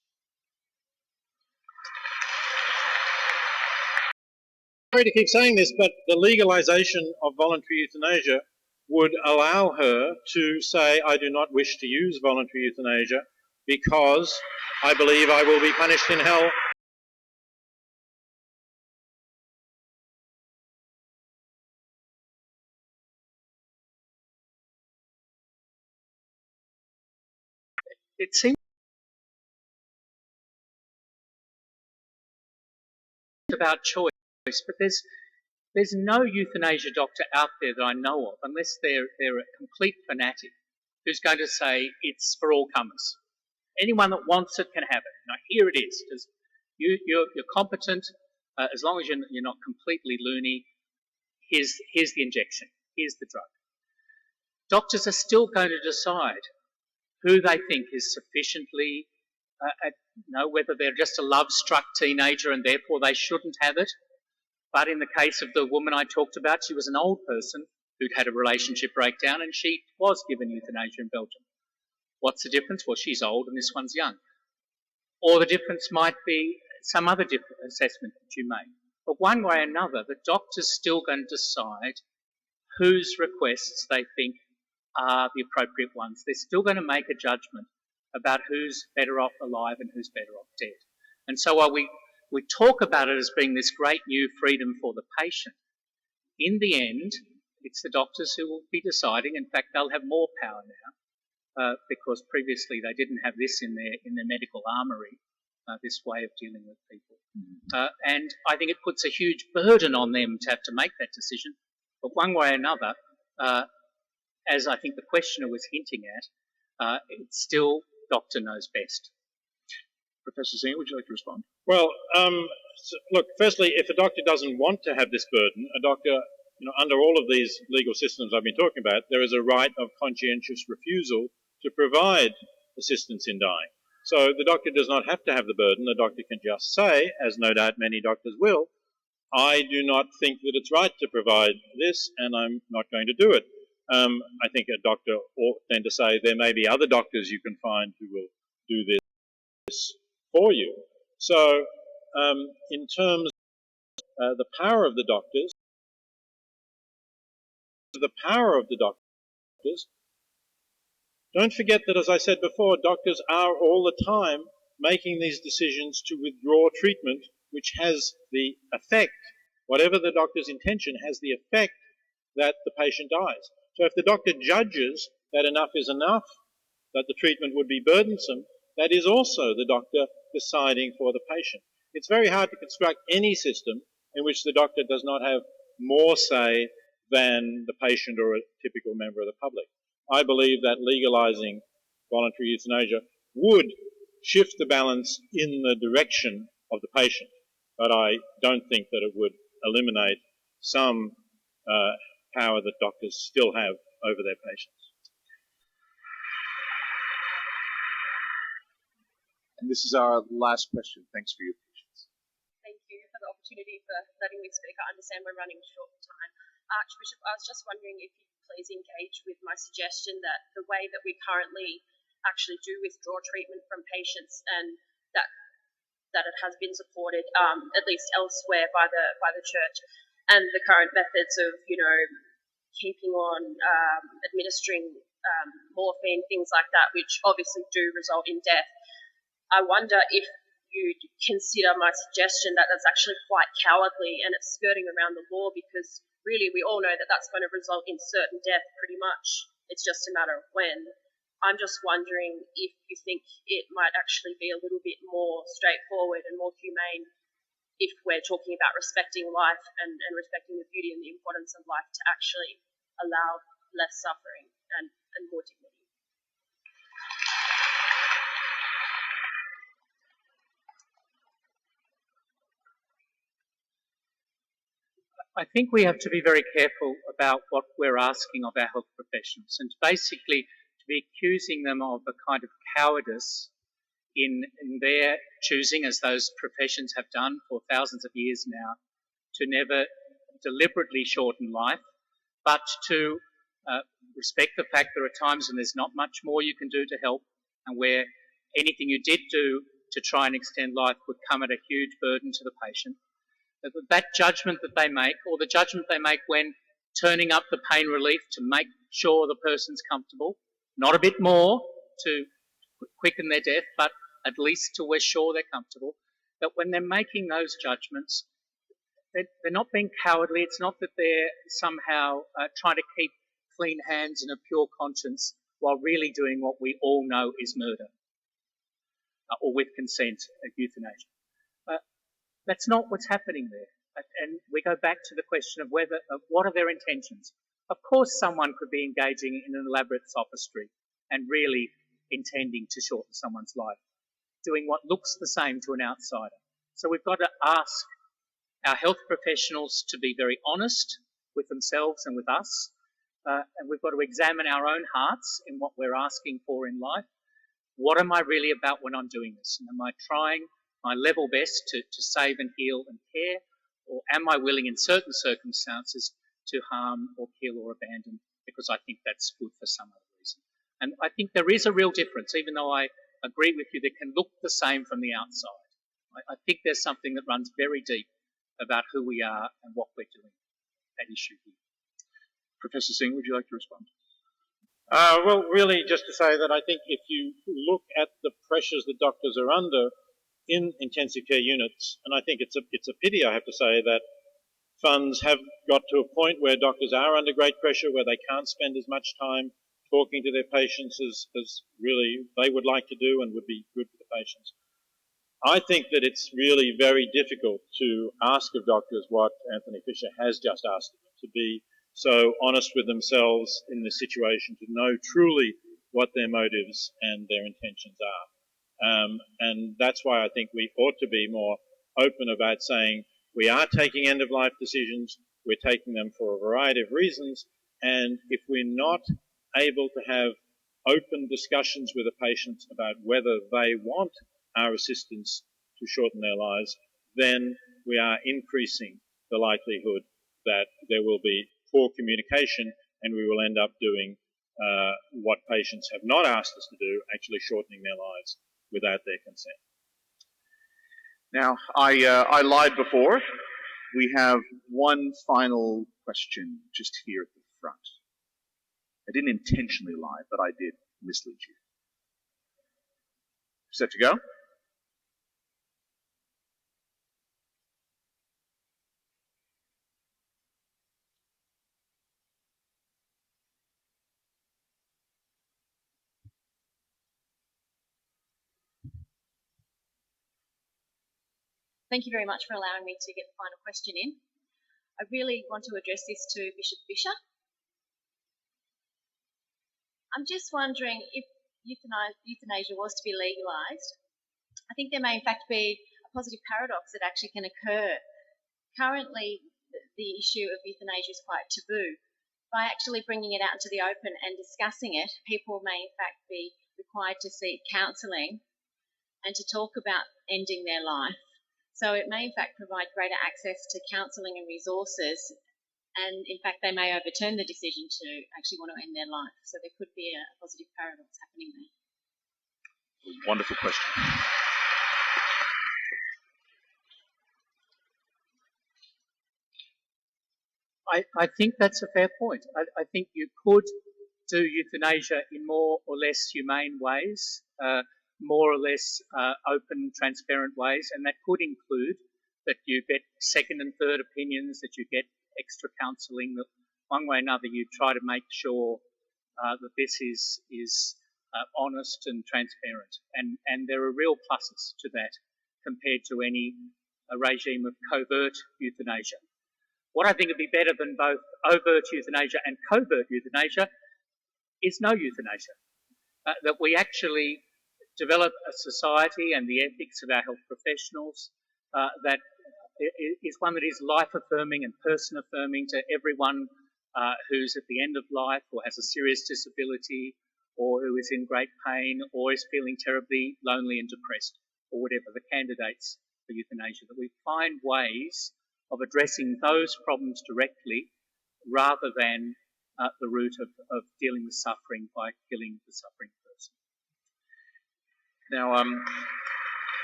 Sorry to keep saying this, but the legalization of voluntary euthanasia would allow her to say, I do not wish to use voluntary euthanasia because I believe I will be punished in hell. It seems about choice, but there's no euthanasia doctor out there that I know of, unless they're a complete fanatic, who's going to say it's for all comers. anyone that wants it can have it. Now, here it is. You're competent, as long as you're not completely loony. Here's the injection. Here's the drug. Doctors are still going to decide who they think is sufficiently, whether they're just a love-struck teenager and therefore they shouldn't have it. But in the case of the woman I talked about, she was an old person who'd had a relationship breakdown and she was given euthanasia in Belgium. What's the difference? Well, she's old and this one's young. Or the difference might be some other different assessment that you make. But one way or another, the doctor's still going to decide whose requests they think are the appropriate ones. They're still going to make a judgment about who's better off alive and who's better off dead. And so while we talk about it as being this great new freedom for the patient, in the end, it's the doctors who will be deciding. In fact, they'll have more power now because previously they didn't have this in their medical armoury, this way of dealing with people. And I think it puts a huge burden on them to have to make that decision. But one way or another, as I think the questioner was hinting at, it's still doctor knows best. Professor Singer, would you like to respond? Well, look, firstly, if a doctor doesn't want to have this burden, a doctor, under all of these legal systems I've been talking about, there is a right of conscientious refusal to provide assistance in dying. So the doctor does not have to have the burden. The doctor can just say, as no doubt many doctors will, I do not think that it's right to provide this and I'm not going to do it. I think a doctor ought then to say there may be other doctors you can find who will do this for you. So in terms of the power of the doctors, don't forget that, as I said before, doctors are all the time making these decisions to withdraw treatment, which has the effect, whatever the doctor's intention, has the effect that the patient dies. So if the doctor judges that enough is enough, that the treatment would be burdensome, that is also the doctor deciding for the patient. It's very hard to construct any system in which the doctor does not have more say than the patient or a typical member of the public. I believe that legalizing voluntary euthanasia would shift the balance in the direction of the patient, but I don't think that it would eliminate some power that doctors still have over their patients. And this is our last question. Thanks for your patience. Thank you for the opportunity for letting me speak. I understand we're running short of time. Archbishop, I was just wondering if you could please engage with my suggestion that the way that we currently actually do withdraw treatment from patients and that it has been supported, at least elsewhere by the church, and the current methods of, keeping on administering morphine, things like that, which obviously do result in death. I wonder if you'd consider my suggestion that that's actually quite cowardly and it's skirting around the law, because really we all know that that's going to result in certain death pretty much. It's just a matter of when. I'm just wondering if you think it might actually be a little bit more straightforward and more humane if we're talking about respecting life and respecting the beauty and the importance of life, to actually allow less suffering and more dignity. I think we have to be very careful about what we're asking of our health professionals, and basically to be accusing them of a kind of cowardice in their choosing, as those professions have done for thousands of years now, to never deliberately shorten life, but to respect the fact there are times when there's not much more you can do to help, and where anything you did do to try and extend life would come at a huge burden to the patient. That judgment that they make, or the judgment they make when turning up the pain relief to make sure the person's comfortable, not a bit more to quicken their death, but at least to we're sure they're comfortable, that when they're making those judgments, they're not being cowardly. It's not that they're somehow trying to keep clean hands and a pure conscience while really doing what we all know is murder, or with consent, euthanasia. That's not what's happening there. And we go back to the question of what are their intentions. Of course someone could be engaging in an elaborate sophistry and really intending to shorten someone's life, doing what looks the same to an outsider. So we've got to ask our health professionals to be very honest with themselves and with us, and we've got to examine our own hearts in what we're asking for in life. What am I really about when I'm doing this? And am I trying my level best to save and heal and care, or am I willing in certain circumstances to harm or kill or abandon because I think that's good for some other reason? And I think there is a real difference, even though I agree with you, they can look the same from the outside. I think there's something that runs very deep about who we are and what we're doing at issue here. Professor Singh, would you like to respond? Well, really, just to say that I think if you look at the pressures that doctors are under in intensive care units, and I think it's a pity, I have to say, that funds have got to a point where doctors are under great pressure, where they can't spend as much time talking to their patients as really they would like to do and would be good for the patients. I think that it's really very difficult to ask of doctors what Anthony Fisher has just asked them, to be so honest with themselves in this situation, to know truly what their motives and their intentions are. And that's why I think we ought to be more open about saying we are taking end-of-life decisions, we're taking them for a variety of reasons, and if we're not able to have open discussions with the patients about whether they want our assistance to shorten their lives, then we are increasing the likelihood that there will be poor communication and we will end up doing what patients have not asked us to do, actually shortening their lives without their consent. Now, I lied before. We have one final question just here at the front. I didn't intentionally lie, but I did mislead you. Set to go? Thank you very much for allowing me to get the final question in. I really want to address this to Bishop Fisher. I'm just wondering if euthanasia was to be legalised, I think there may in fact be a positive paradox that actually can occur. Currently, the issue of euthanasia is quite taboo. By actually bringing it out into the open and discussing it, people may in fact be required to seek counselling and to talk about ending their life. So it may in fact provide greater access to counselling and resources, and in fact they may overturn the decision to actually want to end their life. So there could be a positive paradox happening there. Wonderful question. I think that's a fair point. I think you could do euthanasia in more or less humane ways, more or less open, transparent ways, and that could include that you get second and third opinions, that you get extra counselling, that one way or another you try to make sure that this is honest and transparent. And there are real pluses to that compared to any regime of covert euthanasia. What I think would be better than both overt euthanasia and covert euthanasia is no euthanasia. That we actually develop a society and the ethics of our health professionals that is one that is life-affirming and person-affirming to everyone who's at the end of life or has a serious disability or who is in great pain or is feeling terribly lonely and depressed, or whatever the candidates for euthanasia. That we find ways of addressing those problems directly rather than the route of dealing with suffering by killing the suffering person. Now,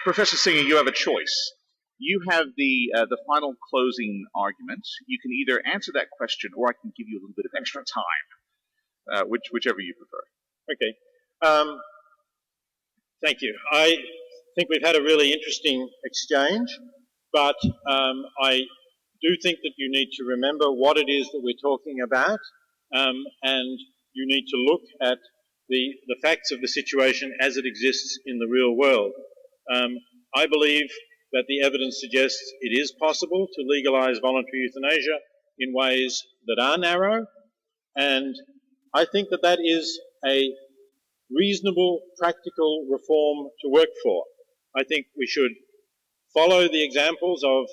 Professor Singer, you have a choice. You have the final closing argument. You can either answer that question or I can give you a little bit of extra time, whichever you prefer. Okay. Thank you. I think we've had a really interesting exchange, but I do think that you need to remember what it is that we're talking about, and you need to look at the facts of the situation as it exists in the real world. I believe that the evidence suggests it is possible to legalise voluntary euthanasia in ways that are narrow, and I think that that is a reasonable, practical reform to work for. I think we should follow the examples of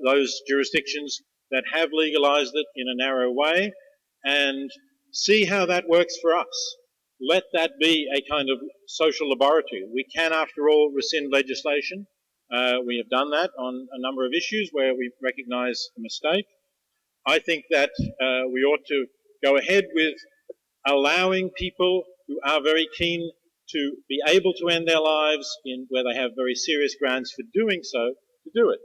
those jurisdictions that have legalised it in a narrow way and see how that works for us. Let that be a kind of social laboratory. We can, after all, rescind legislation. We have done that on a number of issues where we recognise a mistake. I think that we ought to go ahead with allowing people who are very keen to be able to end their lives where they have very serious grounds for doing so, to do it.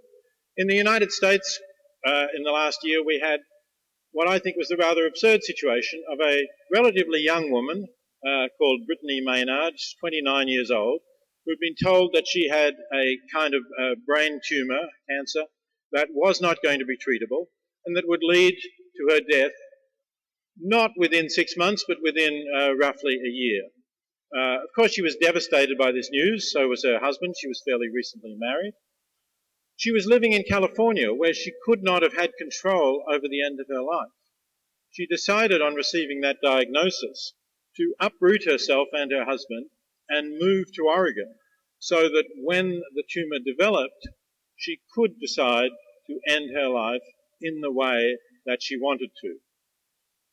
In the United States, in the last year, we had what I think was the rather absurd situation of a relatively young woman called Brittany Maynard, 29 years old, who'd been told that she had a kind of brain tumour, cancer, that was not going to be treatable and that would lead to her death, not within 6 months, but within roughly a year. Of course, she was devastated by this news, so was her husband. She was fairly recently married. She was living in California, where she could not have had control over the end of her life. She decided on receiving that diagnosis to uproot herself and her husband and move to Oregon, so that when the tumour developed, she could decide to end her life in the way that she wanted to.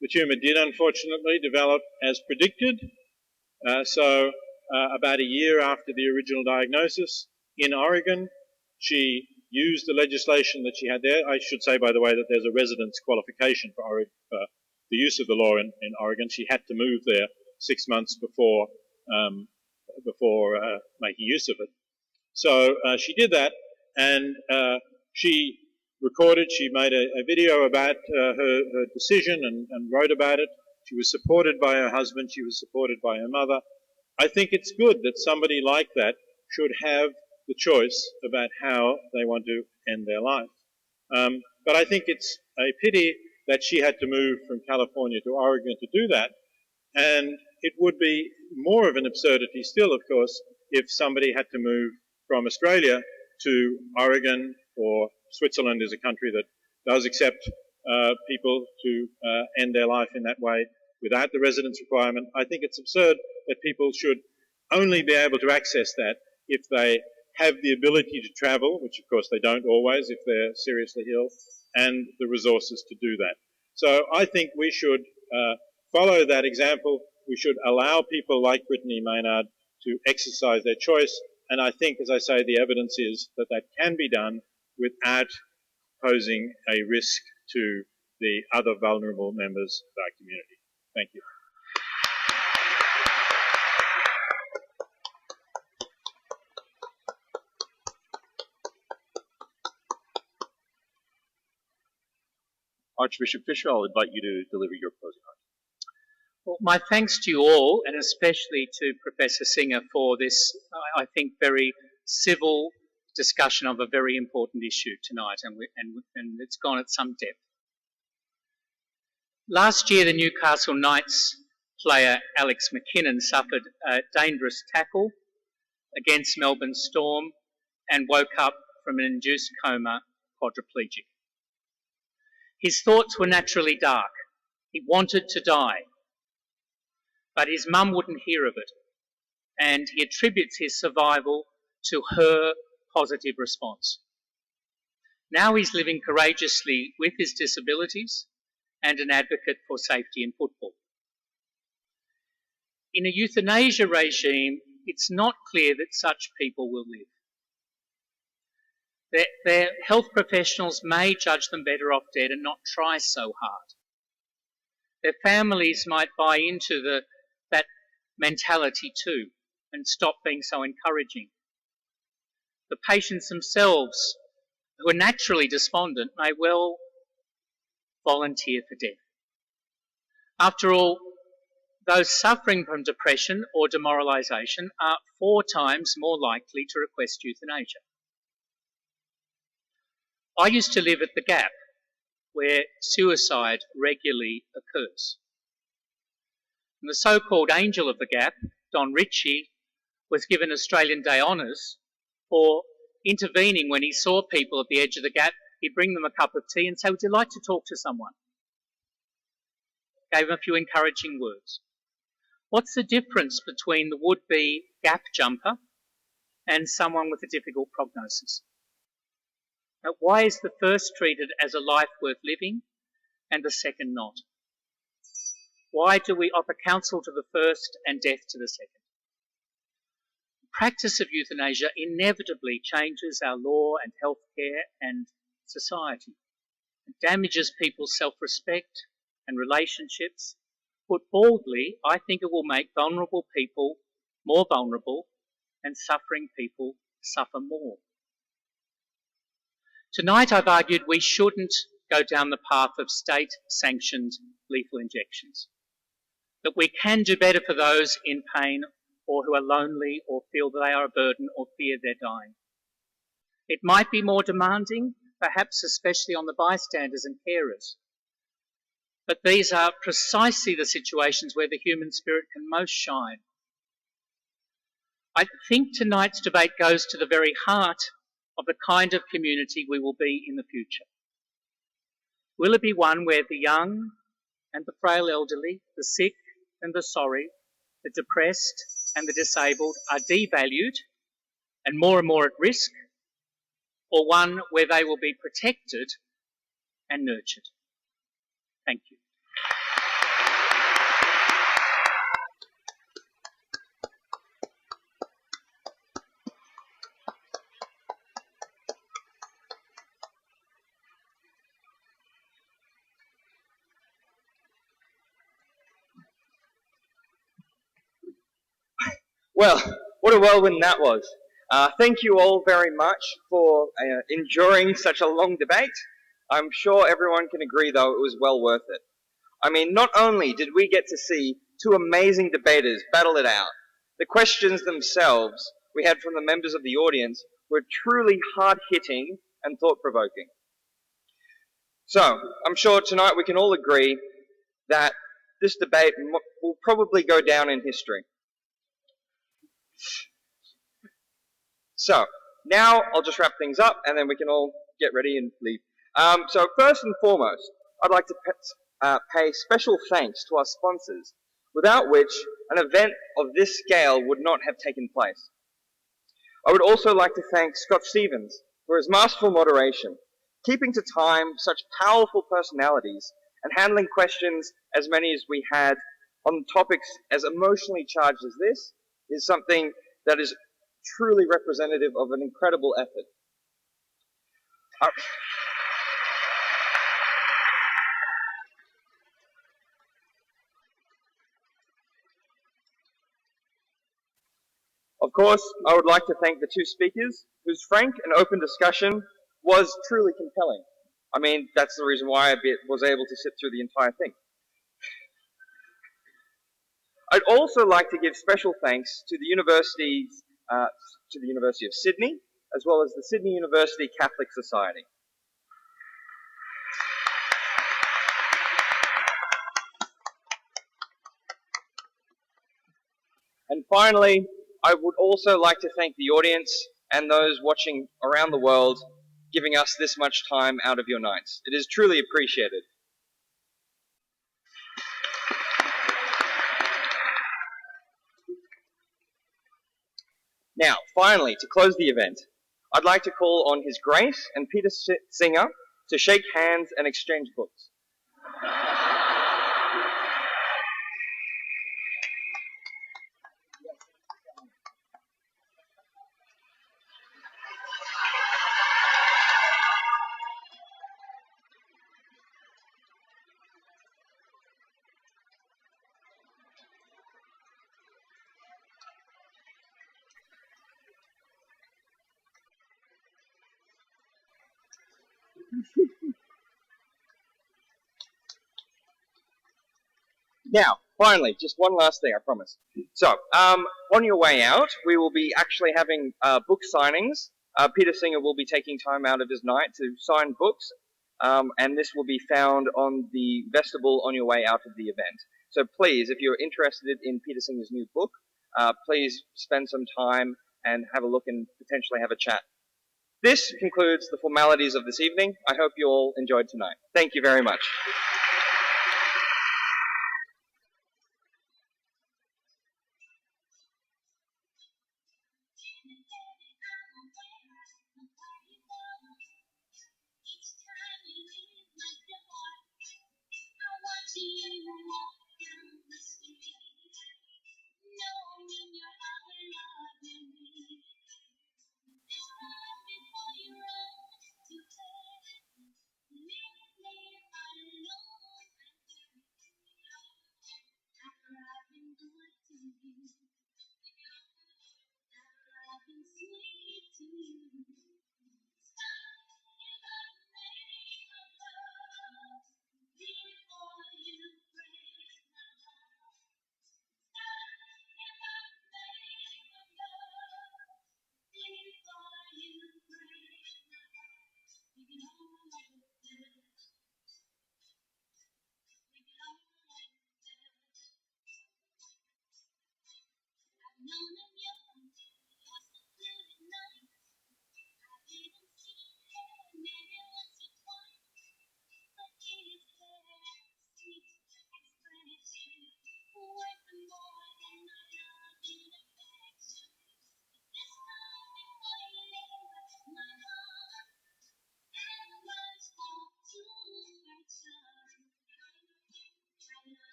The tumour did unfortunately develop as predicted, so about a year after the original diagnosis in Oregon, she used the legislation that she had there. I should say, by the way, that there's a residence qualification for the use of the law in Oregon. She had to move there 6 months before making use of it. So she did that, and she recorded, she made a video about her decision and wrote about it. She was supported by her husband, she was supported by her mother. I think it's good that somebody like that should have the choice about how they want to end their life. But I think it's a pity that she had to move from California to Oregon to do that. And it would be more of an absurdity still, of course, if somebody had to move from Australia to Oregon, or Switzerland is a country that does accept people to end their life in that way without the residence requirement. I think it's absurd that people should only be able to access that if they have the ability to travel, which of course they don't always if they're seriously ill, and the resources to do that. So I think we should follow that example. We should allow people like Brittany Maynard to exercise their choice, and I think, as I say, the evidence is that that can be done without posing a risk to the other vulnerable members of our community. Thank you. Archbishop Fisher, I'll invite you to deliver your closing argument. Well, my thanks to you all, and especially to Professor Singer for this, I think, very civil discussion of a very important issue tonight, and it's gone at some depth. Last year, the Newcastle Knights player Alex McKinnon suffered a dangerous tackle against Melbourne Storm and woke up from an induced coma, quadriplegic. His thoughts were naturally dark. He wanted to die, but his mum wouldn't hear of it, and he attributes his survival to her positive response. Now he's living courageously with his disabilities and an advocate for safety in football. In a euthanasia regime, it's not clear that such people will live. Their health professionals may judge them better off dead and not try so hard. Their families might buy into that mentality too and stop being so encouraging. The patients themselves, who are naturally despondent, may well volunteer for death. After all, those suffering from depression or demoralisation are 4 times more likely to request euthanasia. I used to live at the Gap, where suicide regularly occurs. And the so-called angel of the Gap, Don Ritchie, was given Australian Day honours for intervening when he saw people at the edge of the Gap. He'd bring them a cup of tea and say, "Would you like to talk to someone?" Gave them a few encouraging words. What's the difference between the would-be gap jumper and someone with a difficult prognosis? Now, why is the first treated as a life worth living and the second not? Why do we offer counsel to the first and death to the second? The practice of euthanasia inevitably changes our law and healthcare and society. It damages people's self-respect and relationships. Put baldly, I think it will make vulnerable people more vulnerable and suffering people suffer more. Tonight I've argued we shouldn't go down the path of state-sanctioned lethal injections. That we can do better for those in pain or who are lonely or feel that they are a burden or fear they're dying. It might be more demanding, perhaps especially on the bystanders and carers. But these are precisely the situations where the human spirit can most shine. I think tonight's debate goes to the very heart of the kind of community we will be in the future. Will it be one where the young and the frail elderly, the sick and the sorry, the depressed and the disabled are devalued and more at risk, or one where they will be protected and nurtured? Thank you. Well, what a whirlwind that was. Thank you all very much for enduring such a long debate. I'm sure everyone can agree, though, it was well worth it. I mean, not only did we get to see two amazing debaters battle it out, the questions themselves we had from the members of the audience were truly hard-hitting and thought-provoking. So, I'm sure tonight we can all agree that this debate will probably go down in history. So, now I'll just wrap things up and then we can all get ready and leave. So first and foremost, I'd like to pay special thanks to our sponsors, without which an event of this scale would not have taken place. I would also like to thank Scott Stevens for his masterful moderation, keeping to time such powerful personalities and handling questions as many as we had on topics as emotionally charged as this is something that is truly representative of an incredible effort. Of course, I would like to thank the two speakers, whose frank and open discussion was truly compelling. I mean, that's the reason why I was able to sit through the entire thing. I'd also like to give special thanks to the University of Sydney, as well as the Sydney University Catholic Society. And finally, I would also like to thank the audience and those watching around the world giving us this much time out of your nights. It is truly appreciated. Now, finally, to close the event, I'd like to call on His Grace and Peter Singer to shake hands and exchange books. Now, finally, just one last thing, I promise. So, on your way out, we will be actually having book signings. Peter Singer will be taking time out of his night to sign books, and this will be found on the vestibule on your way out of the event. So please, if you're interested in Peter Singer's new book, please spend some time and have a look and potentially have a chat. This concludes the formalities of this evening. I hope you all enjoyed tonight. Thank you very much.